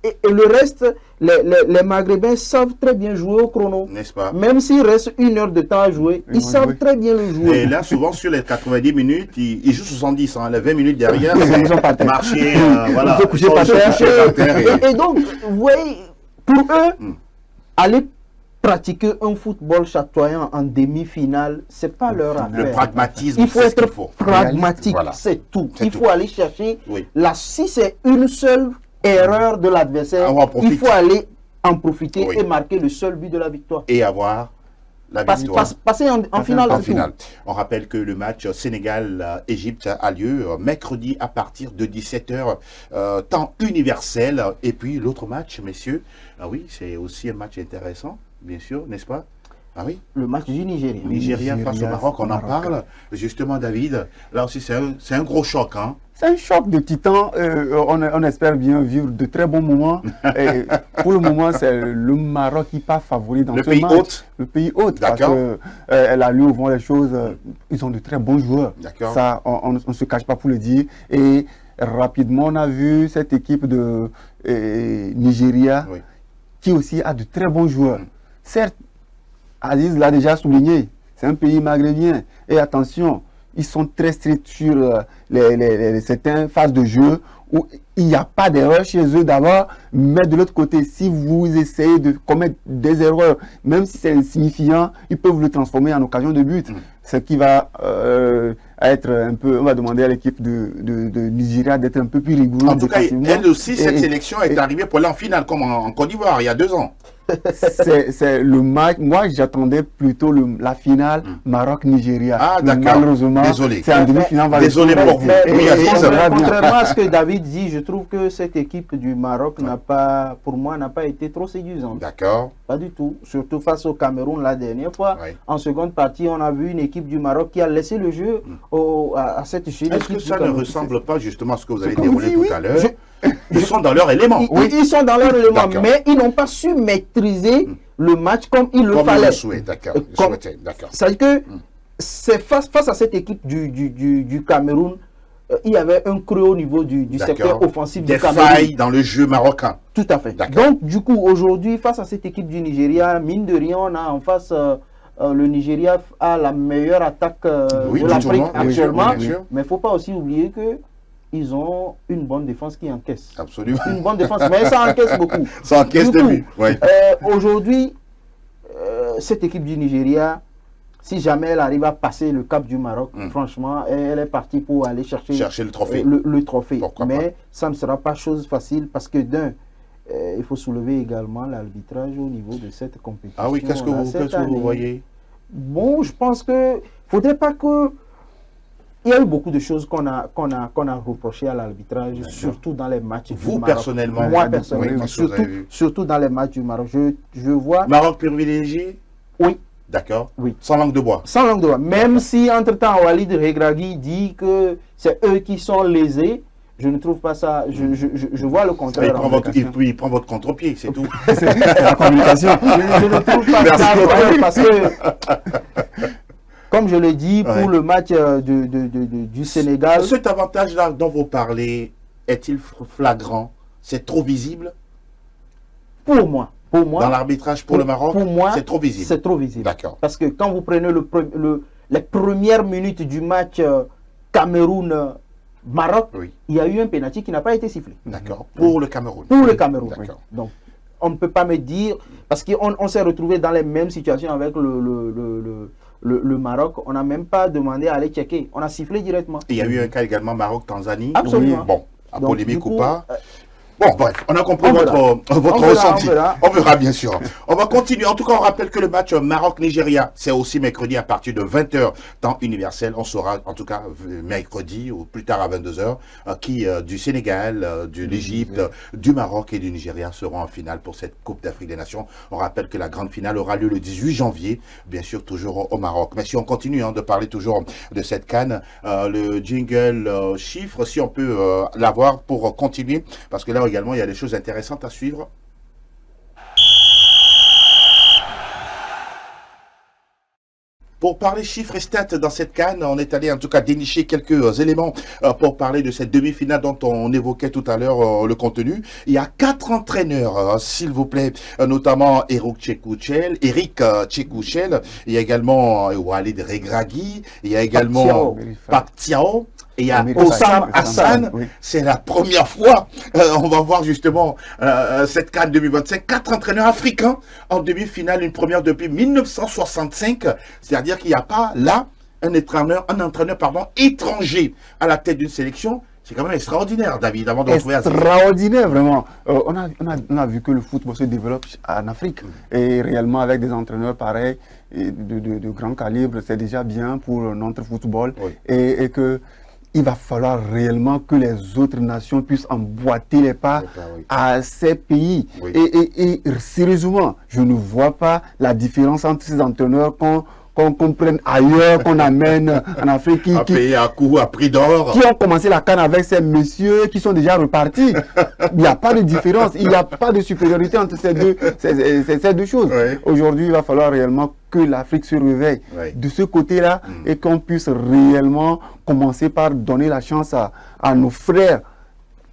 Et le reste, les Maghrébins savent très bien jouer au chrono. N'est-ce pas? Même s'il reste 1 heure de temps à jouer, ils savent très bien le jouer. Et là, souvent, sur les 90 minutes, ils jouent 70. Hein. Les 20 minutes derrière, c'est marcher, voilà. Ils se coucher par terre. Et donc, vous voyez, pour eux, aller pratiquer un football chatoyant en demi-finale, c'est pas leur affaire. Le pragmatisme, il faut être pragmatique, voilà. C'est tout. Il faut aller chercher, oui. Si c'est une seule erreur de l'adversaire, il faut aller en profiter et marquer le seul but de la victoire. Et avoir la victoire. Passer en finale. On rappelle que le match Sénégal-Égypte a lieu mercredi à partir de 17h, temps universel. Et puis l'autre match, messieurs, oui, c'est aussi un match intéressant. Bien sûr, n'est-ce pas? Ah oui. Le match du Nigeria. Nigeria face au Maroc, on en parle. Justement, David, là aussi, c'est un gros choc. Hein? C'est un choc de titan. On espère bien vivre de très bons moments. Et pour le moment, c'est le Maroc qui part favori dans ce match. Hôte. Le pays hôte. Parce qu'elle a lu au vent les choses. Ils ont de très bons joueurs. Ça, on ne se cache pas pour le dire. Et rapidement, on a vu cette équipe de Nigeria qui aussi a de très bons joueurs. Certes, Aziz l'a déjà souligné, c'est un pays maghrébien. Et attention, ils sont très stricts sur certaines phases de jeu où il n'y a pas d'erreur chez eux d'abord. Mais de l'autre côté, si vous essayez de commettre des erreurs, même si c'est insignifiant, ils peuvent le transformer en occasion de but. Ce qui va être un peu... On va demander à l'équipe de Nigeria d'être un peu plus rigoureuse. En tout cas, elle aussi, cette sélection est arrivée pour aller en finale, comme en Côte d'Ivoire, il y a 2 ans. C'est le match. Moi, j'attendais plutôt la finale Maroc-Nigeria. Ah, d'accord. Malheureusement, désolé. C'est en demi-finale. Désolé pour vous. Contrairement à ce que David dit, je trouve que cette équipe du Maroc n'a pas été trop séduisante. D'accord. Pas du tout. Surtout face au Cameroun la dernière fois. En seconde partie, on a vu une équipe du Maroc qui a laissé le jeu à cette jeune équipe. Est-ce que ça ne ressemble pas justement à ce que vous avez déroulé tout à l'heure? Ils sont dans leur élément. Oui, ils sont dans leur élément, mais ils n'ont pas su maîtriser le match comme il le fallait. D'accord. C'est-à-dire que c'est face à cette équipe du Cameroun, il y avait un creux au niveau du secteur offensif du Cameroun. Des failles dans le jeu marocain. Tout à fait. Donc, du coup, aujourd'hui, face à cette équipe du Nigeria, mine de rien, on a en face... le Nigeria a la meilleure attaque de l'Afrique actuellement, mais il ne faut pas aussi oublier que ils ont une bonne défense qui encaisse. Absolument. Une bonne défense, mais ça encaisse beaucoup. Ça encaisse de but. Aujourd'hui, cette équipe du Nigeria, si jamais elle arrive à passer le cap du Maroc, franchement, elle est partie pour aller chercher le trophée. Le trophée. Mais ça ne sera pas chose facile parce que il faut soulever également l'arbitrage au niveau de cette compétition. Ah oui, qu'est-ce que vous voyez? Bon, je pense que ne faudrait pas que... Il y a eu beaucoup de choses qu'on a reproché à l'arbitrage, surtout dans les matchs du Maroc. Personnellement? Moi, personnellement. Surtout dans les matchs du Maroc. Je vois... Maroc privilégié? Oui. D'accord. Oui. Sans langue de bois? Sans langue de bois. Même si, entre-temps, Walid Regragui dit que c'est eux qui sont lésés, je ne trouve pas ça. Je vois le contraire. Il prend votre contre-pied, c'est tout. C'est la communication. Je ne trouve pas ça parce que... Comme je l'ai dit, pour le match du Sénégal... Cet avantage-là dont vous parlez, est-il flagrant? C'est trop visible? Pour moi. Dans l'arbitrage pour le Maroc, pour moi, c'est trop visible? C'est trop visible. D'accord. Parce que quand vous prenez les premières minutes du match Cameroun-Maroc, il y a eu un pénalty qui n'a pas été sifflé. D'accord. Pour le Cameroun? Pour le Cameroun. Donc, on ne peut pas me dire... Parce qu'on s'est retrouvé dans les mêmes situations avec le Maroc, on n'a même pas demandé à aller checker. On a sifflé directement. Il y a eu un cas également Maroc-Tanzanie. Absolument. Bon, à polémique ou pas. Bon, bref, on a compris votre ressenti. On verra, bien sûr. On va continuer. En tout cas, on rappelle que le match Maroc-Nigeria, c'est aussi mercredi à partir de 20h, temps universel. On saura, en tout cas, mercredi ou plus tard à 22h, qui du Sénégal, de l'Égypte, du Maroc et du Nigeria seront en finale pour cette Coupe d'Afrique des Nations. On rappelle que la grande finale aura lieu le 18 janvier, bien sûr, toujours au Maroc. Mais si on continue de parler toujours de cette CAN, le jingle chiffre, si on peut l'avoir pour continuer, parce que là également, il y a des choses intéressantes à suivre. Pour parler chiffres et stats dans cette CAN, on est allé en tout cas dénicher quelques éléments pour parler de cette demi-finale dont on évoquait tout à l'heure le contenu. Il y a 4 entraîneurs, s'il vous plaît, notamment Eric Tchekouchel. Il y a également Walid Regragui. Il y a également Pape Thiaw. Et il y a Osam Hassan, oui. C'est la première fois, on va voir justement cette CAN 2025, 4 entraîneurs africains en demi-finale, une première depuis 1965, c'est-à-dire qu'il n'y a pas là un entraîneur étranger à la tête d'une sélection. C'est quand même extraordinaire, David, avant de retrouver extraordinaire, vraiment. On a vu que le football se développe en Afrique. Et réellement, avec des entraîneurs pareils, de grand calibre, c'est déjà bien pour notre football. Oui. Et que il va falloir réellement que les autres nations puissent emboîter les pas à ces pays. Oui. Et sérieusement, je ne vois pas la différence entre ces entraîneurs qu'on prenne ailleurs, qu'on amène en Afrique. À payer à coup, à prix d'or. Qui ont commencé la CAN avec ces messieurs qui sont déjà repartis. Il n'y a pas de différence, il n'y a pas de supériorité entre ces deux choses. Oui. Aujourd'hui, il va falloir réellement que l'Afrique se réveille de ce côté-là et qu'on puisse réellement commencer par donner la chance à nos frères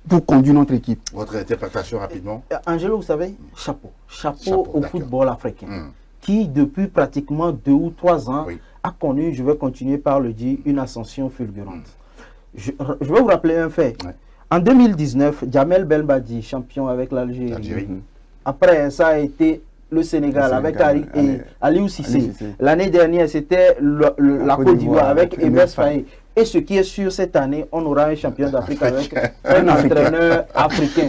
pour conduire notre équipe. Votre interprétation rapidement? Angelo, vous savez, chapeau au football africain. Qui depuis pratiquement 2 ou 3 ans a connu, je vais continuer par le dire, une ascension fulgurante. Je vais vous rappeler un fait. En 2019, Djamel Belmadi, champion avec l'Algérie. Après, ça a été le Sénégal avec Aliou Cissé. L'année dernière, c'était la Côte d'Ivoire avec Emers Faye. Et ce qui est sûr, cette année, on aura un champion d'Afrique avec un entraîneur africain.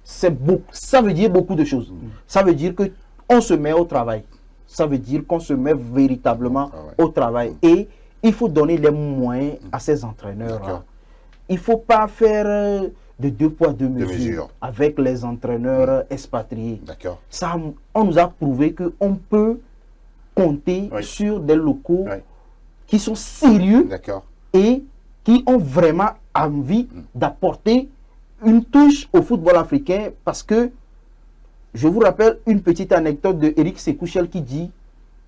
Ça veut dire beaucoup de choses. Ça veut dire que on se met au travail. Ça veut dire qu'on se met véritablement au travail. Et il faut donner les moyens à ces entraîneurs. Il ne faut pas faire de 2 poids 2 mesures avec les entraîneurs expatriés. Ça, on nous a prouvé qu'on peut compter sur des locaux qui sont sérieux et qui ont vraiment envie d'apporter une touche au football africain parce que je vous rappelle une petite anecdote de Eric Sekouchel qui dit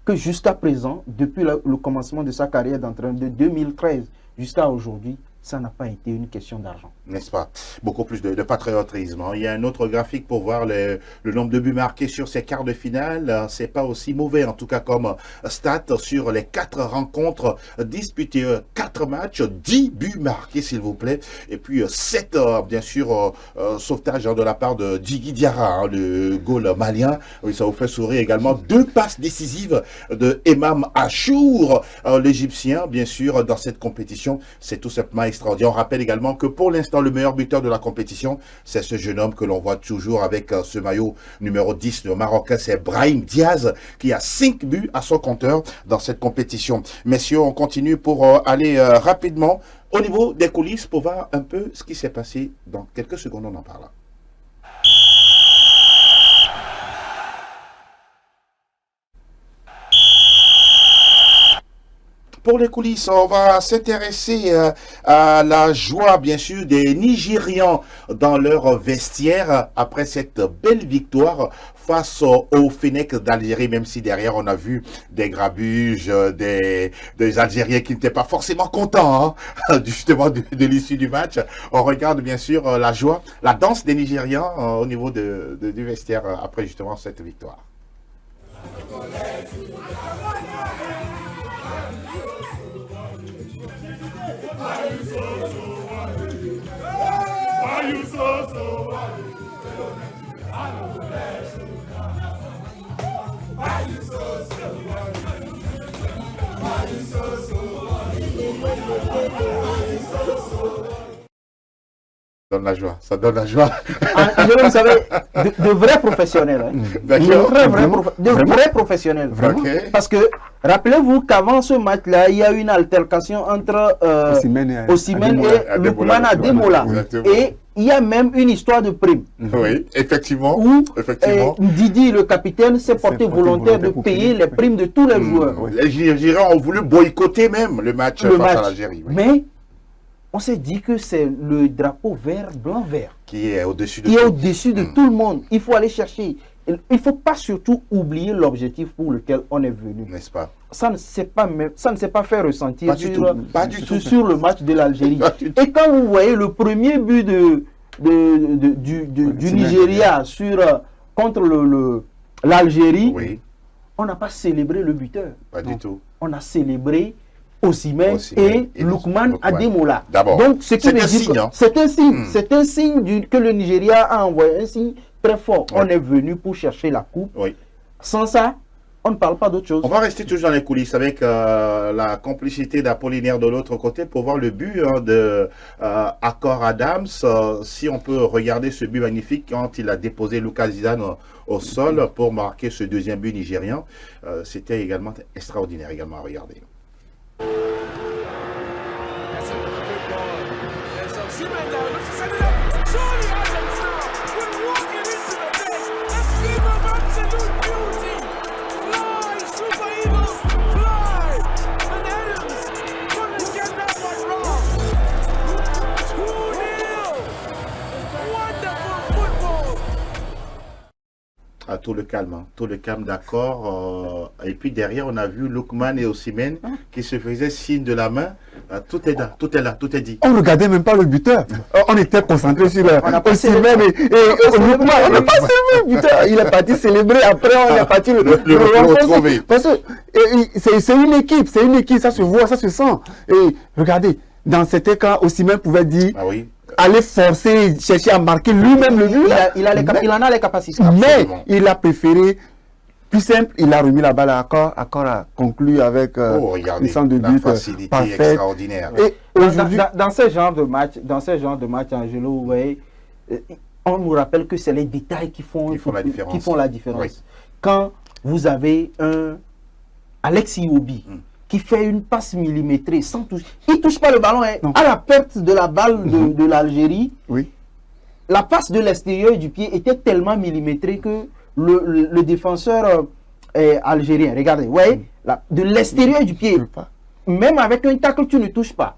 que jusqu'à présent, depuis le commencement de sa carrière d'entraîneur de 2013 jusqu'à aujourd'hui, ça n'a pas été une question d'argent. N'est-ce pas? Beaucoup plus de patriotisme. Il y a un autre graphique pour voir le nombre de buts marqués sur ces quarts de finale. C'est pas aussi mauvais, en tout cas, comme stat sur les 4 rencontres disputées. 4 matchs, 10 buts marqués, s'il vous plaît. Et puis 7, bien sûr, sauvetages de la part de Djigui Diarra, le goal malien. Oui, ça vous fait sourire également. 2 passes décisives de Emam Achour, l'Égyptien, bien sûr, dans cette compétition. C'est tout simplement extraordinaire. On rappelle également que pour l'instant, le meilleur buteur de la compétition, c'est ce jeune homme que l'on voit toujours avec ce maillot numéro 10, le Marocain, c'est Brahim Diaz, qui a 5 buts à son compteur dans cette compétition. Messieurs, on continue pour aller rapidement au niveau des coulisses pour voir un peu ce qui s'est passé. Dans quelques secondes, on en parle. Pour les coulisses, on va s'intéresser à la joie, bien sûr, des Nigérians dans leur vestiaire après cette belle victoire face au Fennec d'Algérie, même si derrière on a vu des grabuges, des Algériens qui n'étaient pas forcément contents justement de l'issue du match. On regarde bien sûr la joie, la danse des Nigérians au niveau du vestiaire après justement cette victoire. donne la joie, ça donne la joie. Vous savez, de vrais professionnels. Hein. De vrais professionnels. Okay. Parce que, rappelez-vous qu'avant ce match-là, il y a eu une altercation entre Osimhen et Lookman Ademola. Et il y a même une histoire de prime. Oui, effectivement. Où Didi, le capitaine, s'est porté volontaire de payer les primes de tous les joueurs. Les Nigérians ont voulu boycotter même le match face à l'Algérie. Oui. Mais on s'est dit que c'est le drapeau vert, blanc, vert. Qui est au-dessus de tout le monde. Il faut aller chercher. Il ne faut pas surtout oublier l'objectif pour lequel on est venu. N'est-ce pas? Ça ne s'est pas fait ressentir sur le match de l'Algérie. Et quand vous voyez le premier but du Nigeria contre l'Algérie, oui. On n'a pas célébré le buteur. Pas du tout. On a célébré Osimhen et Lookman Ademola. Donc, c'est un signe. C'est un signe que le Nigeria a envoyé un signe très fort. Ouais. On est venu pour chercher la coupe. Oui. Sans ça, on ne parle pas d'autre chose. On va rester toujours dans les coulisses avec la complicité d'Apollinaire de l'autre côté pour voir le but de Akor Adams. Si on peut regarder ce but magnifique quand il a déposé Lucas Zidane au sol pour marquer ce deuxième but nigérian. C'était également extraordinaire également à regarder. Tout le calme, d'accord. Et puis derrière, on a vu Lookman et Osimhen qui se faisaient signe de la main. Tout est là, tout est dit. On ne regardait même pas le buteur. On était concentré sur Osimhen et Lookman. On n'a pas célébré le buteur. Il est parti célébrer. Après, on est parti le retrouver. Parce que c'est une équipe, ça se voit, ça se sent. Et regardez, dans certains cas, Osimhen pouvait dire... Ah oui. Aller forcer, chercher à marquer lui-même le but. Il en a les capacités. Mais il a préféré, plus simple, il a remis la balle à Akor. Akor a conclu avec une sorte de but parfait. Extraordinaire. Et dans ce genre de match, Angelo, vous voyez, on nous rappelle que c'est les détails qui font la différence. Oui. Quand vous avez un Alex Iwobi, qui fait une passe millimétrée sans toucher. Il ne touche pas le ballon. À la perte de la balle de l'Algérie, la passe de l'extérieur du pied était tellement millimétrée que le défenseur algérien, regardez, vous voyez, de l'extérieur du pied, même avec un tacle, tu ne touches pas.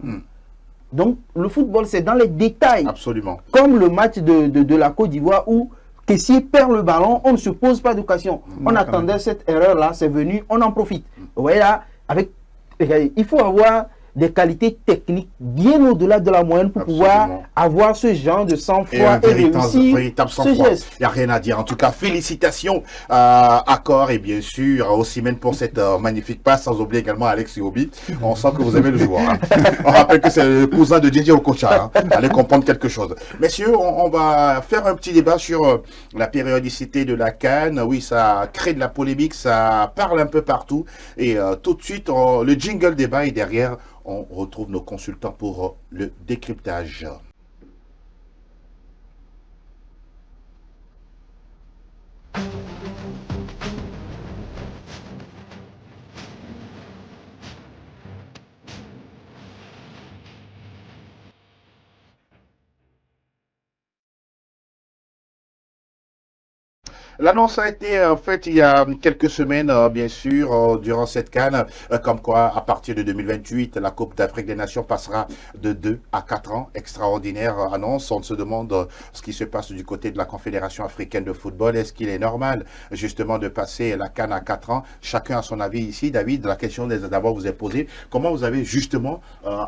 Donc, le football, c'est dans les détails. Absolument. Comme le match de la Côte d'Ivoire où Kessié perd le ballon, on ne se pose pas d'occasion. On attendait cette erreur-là, c'est venu, on en profite. Vous voyez là, il faut avoir des qualités techniques bien au-delà de la moyenne pour pouvoir avoir ce genre de sang-froid et réussir ce geste. Il n'y a rien à dire. En tout cas, félicitations à Akor et bien sûr Osimhen pour cette magnifique passe, sans oublier également Alex Iwobi. On sent que vous aimez le joueur. Hein. On rappelle que c'est le cousin de Didier Okocha. Hein. Allez comprendre quelque chose. Messieurs, on va faire un petit débat sur la périodicité de la CAN. Oui, ça crée de la polémique, ça parle un peu partout. Et tout de suite, le jingle débat est derrière. On retrouve nos consultants pour le décryptage. L'annonce a été faite il y a quelques semaines, bien sûr, durant cette CAN, comme quoi, à partir de 2028, la Coupe d'Afrique des Nations passera de 2 à 4 ans. Extraordinaire annonce. On se demande ce qui se passe du côté de la Confédération africaine de football. Est-ce qu'il est normal, justement, de passer la CAN à 4 ans? Chacun a son avis ici. David, la question d'abord vous est posée. Comment vous avez justement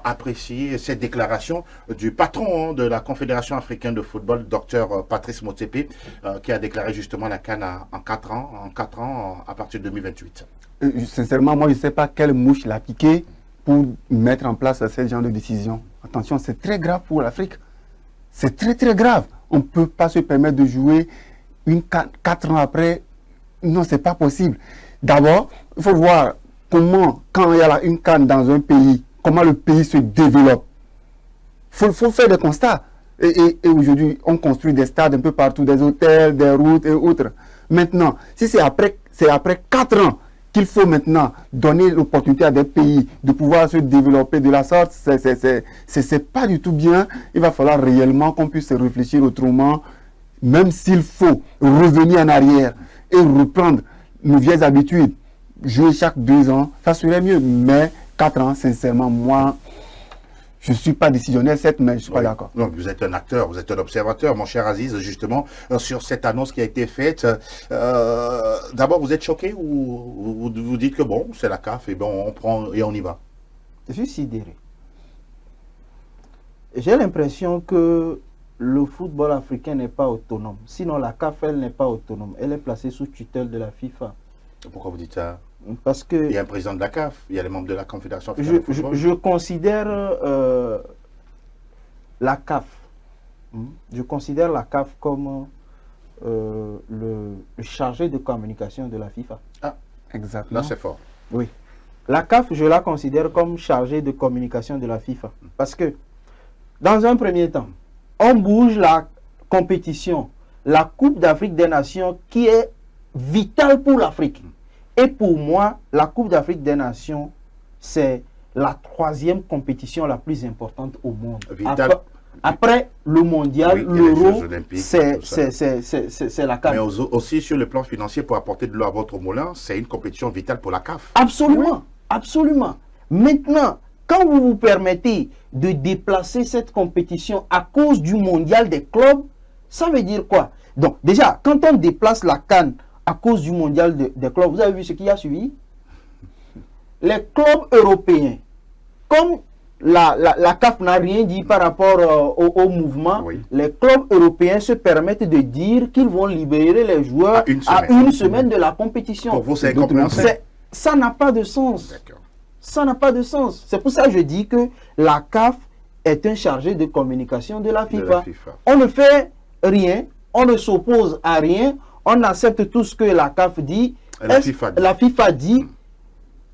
apprécié cette déclaration du patron de la Confédération africaine de football, Dr Patrice Motsepe, qui a déclaré justement la CAN en 4 ans à partir de 2028. Sincèrement, moi, je ne sais pas quelle mouche l'a piqué pour mettre en place ce genre de décision. Attention, c'est très grave pour l'Afrique. C'est très, très grave. On ne peut pas se permettre de jouer 4 ans après. Non, ce n'est pas possible. D'abord, il faut voir comment, quand il y a une CAN dans un pays, comment le pays se développe. Il faut faire des constats. Et aujourd'hui, on construit des stades un peu partout, des hôtels, des routes et autres. Maintenant, si c'est après 4 ans qu'il faut maintenant donner l'opportunité à des pays de pouvoir se développer de la sorte, c'est pas du tout bien. Il va falloir réellement qu'on puisse réfléchir autrement, même s'il faut revenir en arrière et reprendre nos vieilles habitudes. Jouer chaque 2 ans, ça serait mieux. Mais 4 ans, sincèrement, moi, je ne suis pas décisionnaire, certes, mais je ne suis pas d'accord. Donc, vous êtes un acteur, vous êtes un observateur, mon cher Aziz, justement, sur cette annonce qui a été faite. D'abord, vous êtes choqué ou vous dites que bon, c'est la CAF et bon, on prend et on y va? Je suis sidéré. J'ai l'impression que le football africain n'est pas autonome. Sinon, la CAF, elle n'est pas autonome. Elle est placée sous tutelle de la FIFA. Pourquoi vous dites ça? Parce que il y a un président de la CAF, il y a les membres de la Confédération africaine de football. Je considère la CAF. Je considère la CAF comme le chargé de communication de la FIFA. Ah, exactement. Là, c'est fort. Oui. La CAF, je la considère comme chargé de communication de la FIFA. Parce que, dans un premier temps, on bouge la compétition, la Coupe d'Afrique des Nations qui est vitale pour l'Afrique. Et pour moi, la Coupe d'Afrique des Nations, c'est la 3e compétition la plus importante au monde. Après le mondial, l'euro, c'est la CAF. Mais aussi sur le plan financier, pour apporter de l'eau à votre moulin, c'est une compétition vitale pour la CAF. Absolument, oui. Absolument. Maintenant, quand vous vous permettez de déplacer cette compétition à cause du mondial des clubs, ça veut dire quoi? Donc déjà, quand on déplace la CAN à cause du mondial des clubs, vous avez vu ce qui a suivi? Les clubs européens, comme la CAF n'a rien dit par rapport au mouvement, oui. Les clubs européens se permettent de dire qu'ils vont libérer les joueurs à une semaine de la compétition. Pour vous, c'est compréhensible? Ça n'a pas de sens. Ça n'a pas de sens. C'est pour ça que je dis que la CAF est un chargé de communication de la FIFA. On ne fait rien, on ne s'oppose à rien, on accepte tout ce que la CAF dit, la FIFA dit.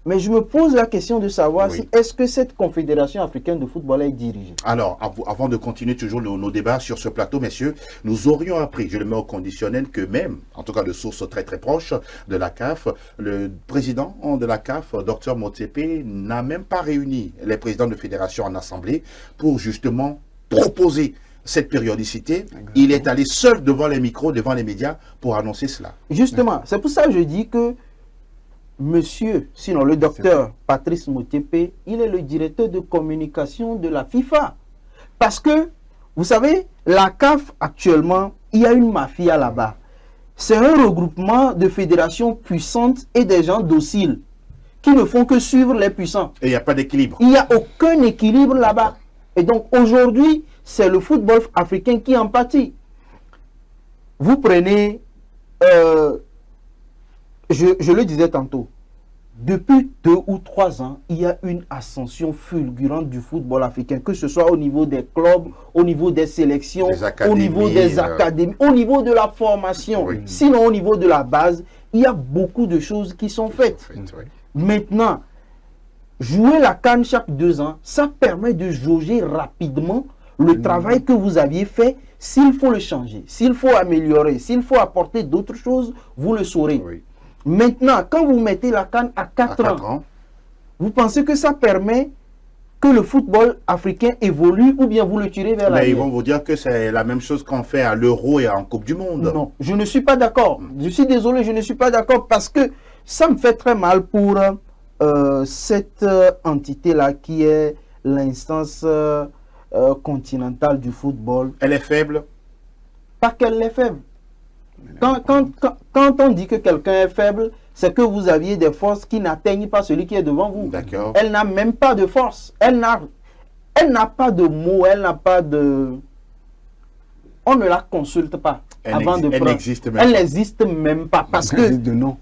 Mais je me pose la question de savoir si est-ce que cette confédération africaine de football est dirigée. Alors, avant de continuer toujours nos débats sur ce plateau, messieurs, nous aurions appris, je le mets au conditionnel, que même, en tout cas de sources très très proches de la CAF, le président de la CAF, Dr Motsepe, n'a même pas réuni les présidents de fédération en assemblée pour justement proposer cette périodicité. Exactement. Il est allé seul devant les micros, devant les médias pour annoncer cela. Justement, c'est pour ça que je dis que monsieur, sinon le docteur Patrice Motsepe, il est le directeur de communication de la FIFA. Parce que, vous savez, la CAF actuellement, il y a une mafia là-bas. C'est un regroupement de fédérations puissantes et des gens dociles qui ne font que suivre les puissants. Et il n'y a pas d'équilibre. Il n'y a aucun équilibre là-bas. Et donc aujourd'hui, c'est le football africain qui en pâtit. Vous prenez... Je le disais tantôt, depuis 2 ou 3 ans, il y a une ascension fulgurante du football africain, que ce soit au niveau des clubs, au niveau des sélections, au niveau des académies, au niveau de la formation, sinon au niveau de la base, il y a beaucoup de choses qui sont faites. Maintenant, jouer la CAN chaque 2 ans, ça permet de jauger rapidement le travail que vous aviez fait. S'il faut le changer, s'il faut améliorer, s'il faut apporter d'autres choses, vous le saurez. Maintenant, quand vous mettez la CAN à 4 ans, vous pensez que ça permet que le football africain évolue ou bien vous le tirez vers l'arrière? Mais ils vont vous dire que c'est la même chose qu'on fait à l'Euro et en Coupe du Monde. Non, je ne suis pas d'accord. Je suis désolé, je ne suis pas d'accord parce que ça me fait très mal pour cette entité-là qui est l'instance continentale du football. Elle est faible? Pas qu'elle est faible. Quand on dit que quelqu'un est faible, c'est que vous aviez des forces qui n'atteignent pas celui qui est devant vous. Elle n'a même pas de force. Elle n'a pas de mots, elle n'a pas de... On ne la consulte pas avant de prendre. Elle n'existe même pas. Parce que... de nom.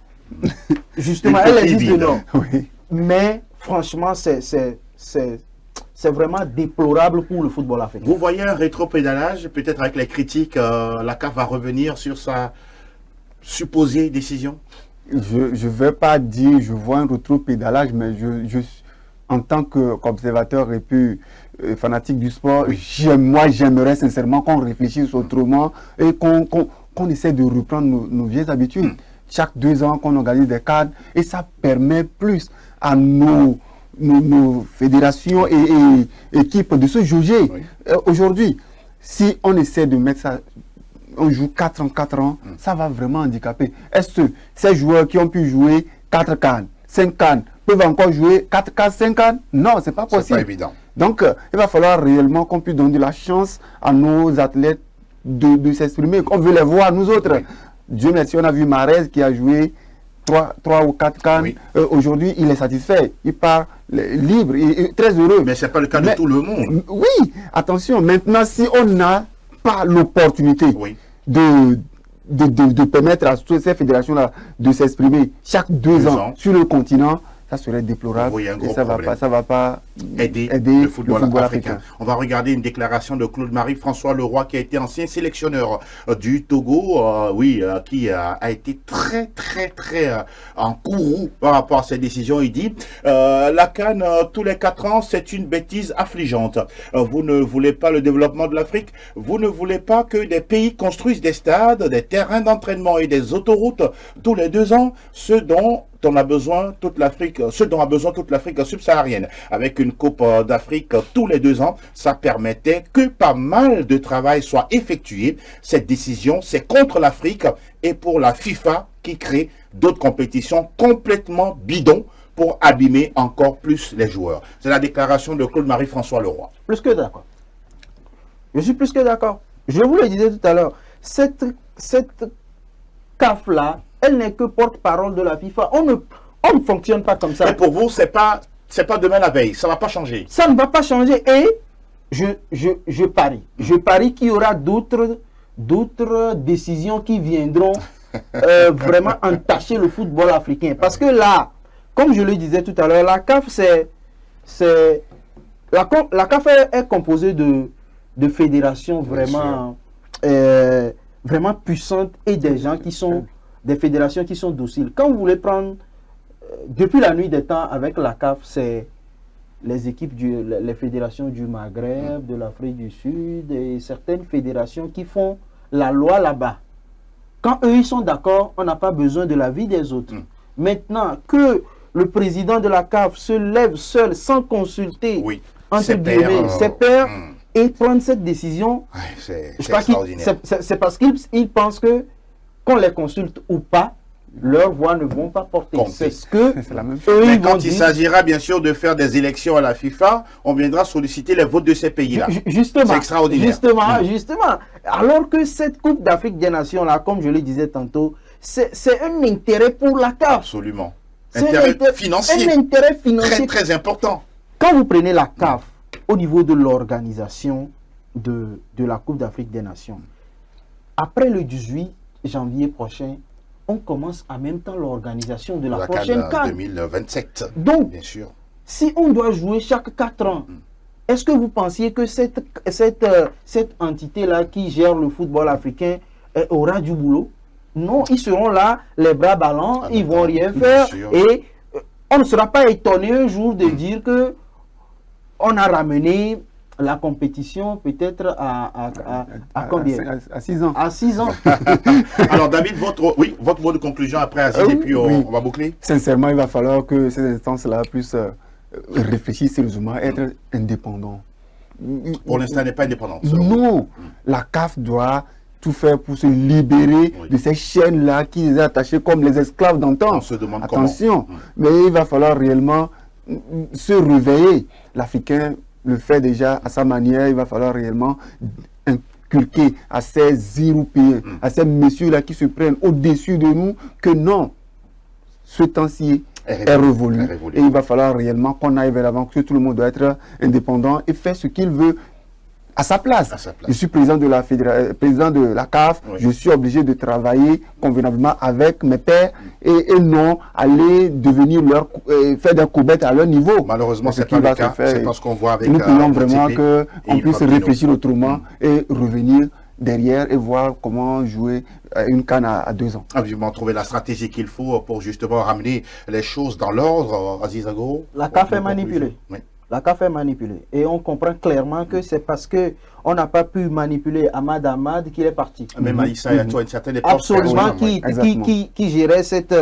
Justement, elle existe de nom. Oui. Mais franchement, c'est vraiment déplorable pour le football africain. Vous voyez un rétropédalage, peut-être avec les critiques, la CAF va revenir sur sa supposée décision? Je ne vais pas dire je vois un rétropédalage, mais en tant qu'observateur et puis fanatique du sport, moi j'aimerais sincèrement qu'on réfléchisse autrement et qu'on essaie de reprendre nos vieilles habitudes. Chaque 2 ans qu'on organise des cadres et ça permet plus à nos fédérations et équipes de se jauger. Aujourd'hui, si on essaie de mettre ça, on joue 4 ans, ça va vraiment handicaper. Est-ce que ces joueurs qui ont pu jouer 4 cannes, 5 cannes, peuvent encore jouer 4 cannes, 5 cannes? Non, c'est pas possible. C'est pas évident. Donc, il va falloir réellement qu'on puisse donner de la chance à nos athlètes de s'exprimer. On veut les voir, nous autres. Dieu merci, on a vu Mahrez qui a joué 3 ou 4 cannes. Aujourd'hui, il est satisfait. Il part libre et très heureux. Mais ce n'est pas le cas de tout le monde. Oui, attention. Maintenant, si on n'a pas l'opportunité de permettre à toutes ces fédérations-là de s'exprimer chaque 2 ans sur le continent, ça serait déplorable. Oui, un gros et ça ne va pas aider le football africain. On va regarder une déclaration de Claude-Marie François Leroy, qui a été ancien sélectionneur du Togo, qui a été très en courroux par rapport à cette décision. Il dit la CAN tous les 4 ans, c'est une bêtise affligeante. Vous ne voulez pas le développement de l'Afrique, vous ne voulez pas que des pays construisent des stades, des terrains d'entraînement et des autoroutes tous les 2 ans, ce dont a besoin toute l'Afrique subsaharienne. Avec une Coupe d'Afrique tous les 2 ans, ça permettait que pas mal de travail soit effectué. Cette décision, c'est contre l'Afrique et pour la FIFA qui crée d'autres compétitions complètement bidons pour abîmer encore plus les joueurs. C'est la déclaration de Claude-Marie François Leroy. Plus que d'accord. Je suis plus que d'accord. Je vous le disais tout à l'heure, cette CAF-là, elle n'est que porte-parole de la FIFA. On ne fonctionne pas comme ça. Mais pour vous, c'est pas demain la veille. Ça ne va pas changer. Ça ne va pas changer. Et je parie. Je parie qu'il y aura d'autres décisions qui viendront vraiment entacher le football africain. Parce que là, comme je le disais tout à l'heure, la CAF, la CAF est composée de fédérations vraiment puissantes et des gens qui sont des fédérations qui sont dociles. Quand vous voulez prendre, depuis la nuit des temps avec la CAF, c'est les équipes, les fédérations du Maghreb, de l'Afrique du Sud et certaines fédérations qui font la loi là-bas. Quand eux, ils sont d'accord, on n'a pas besoin de l'avis des autres. Maintenant, que le président de la CAF se lève seul sans consulter entre guillemets ses pairs et prendre cette décision, c'est parce qu'il pense que qu'on les consulte ou pas, leurs voix ne vont pas porter. C'est ce que la même chose. Mais quand il s'agira bien sûr de faire des élections à la FIFA, on viendra solliciter les votes de ces pays-là. Justement. C'est extraordinaire. Justement. Alors que cette Coupe d'Afrique des Nations, là, comme je le disais tantôt, c'est un intérêt pour la CAF. Absolument. Intérêt financier. Un intérêt financier. Très important. Quand vous prenez la CAF au niveau de l'organisation de la Coupe d'Afrique des Nations, après le 18 janvier prochain, on commence en même temps l'organisation de la prochaine CAN 2027. Donc, bien sûr, si on doit jouer chaque 4 ans, est-ce que vous pensiez que cette entité-là qui gère le football africain aura du boulot? Non, ils seront là, les bras ballants, ils vont rien faire. Et on ne sera pas étonné un jour de dire que on a ramené la compétition peut-être à combien? À 6 ans. À 6 ans. Alors David, votre mot de conclusion après Aziz, et puis on va boucler. Sincèrement, il va falloir que ces instances-là puissent réfléchir sérieusement, être indépendants. Pour l'instant, elle n'est pas indépendante. Non, la CAF doit tout faire pour se libérer de ces chaînes-là qui les ont attachés comme les esclaves d'antan. On se demande attention, mais il va falloir réellement se réveiller. L'Africain le fait déjà à sa manière, il va falloir réellement inculquer à ces Européens, à ces messieurs-là qui se prennent au-dessus de nous, que non, ce temps-ci est révolu. Et il va falloir réellement qu'on aille vers l'avant, que tout le monde doit être indépendant et faire ce qu'il veut à sa place. Je suis président de la CAF, je suis obligé de travailler convenablement avec mes pairs et non aller devenir faire des coubettes à leur niveau. Malheureusement, c'est pas le cas. C'est parce qu'on voit avec nous voulons vraiment qu'on puisse réfléchir autrement et revenir derrière et voir comment jouer une CAN à 2 ans. Absolument, trouver la stratégie qu'il faut pour justement ramener les choses dans l'ordre, Aziz Agoro. La CAF est manipulée. Oui. La CAF est manipulée. Et on comprend clairement que c'est parce qu'on n'a pas pu manipuler Ahmad qu'il est parti. Même Aïssa et toi, une certaine époque. Absolument, qui gérait cette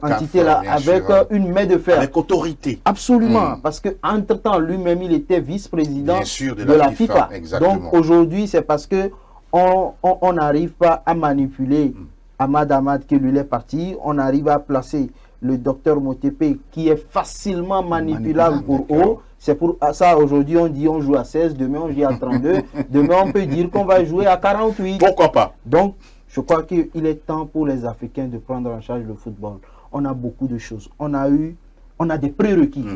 entité-là avec une main de fer. Avec autorité. Absolument, parce qu'entre-temps, lui-même, il était vice-président de la FIFA. Donc aujourd'hui, c'est parce que on n'arrive pas à manipuler Ahmad qui lui est parti. On arrive à placer le docteur Motepe qui est facilement manipulable pour eux. C'est pour ça aujourd'hui on dit on joue à 16, demain on joue à 32, demain on peut dire qu'on va jouer à 48. Pourquoi pas? Donc je crois qu'il est temps pour les Africains de prendre en charge le football. On a beaucoup de choses. On a des prérequis.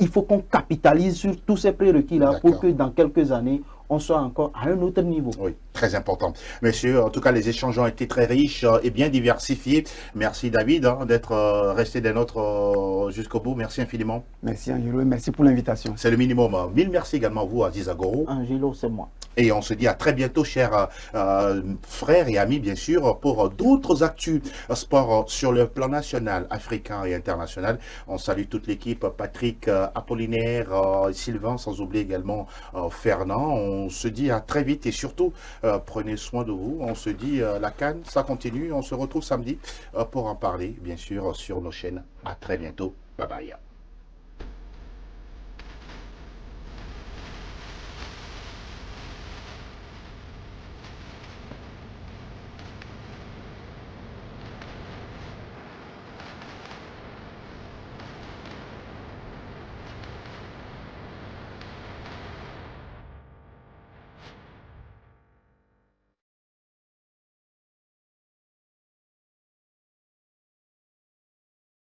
Il faut qu'on capitalise sur tous ces prérequis-là pour que dans quelques années, on soit encore à un autre niveau. Oui, très important. Messieurs, en tout cas, les échanges ont été très riches et bien diversifiés. Merci David d'être resté des nôtres jusqu'au bout. Merci infiniment. Merci Angelo et merci pour l'invitation. C'est le minimum. Mille merci également à vous, Aziz Agoro. Angelo, c'est moi. Et on se dit à très bientôt, chers frères et amis, bien sûr, pour d'autres actus sport sur le plan national, africain et international. On salue toute l'équipe, Patrick, Apollinaire, Sylvain, sans oublier également Fernand. On se dit à très vite et surtout, prenez soin de vous. On se dit, la CAN, ça continue. On se retrouve samedi pour en parler, bien sûr, sur nos chaînes. À très bientôt. Bye bye.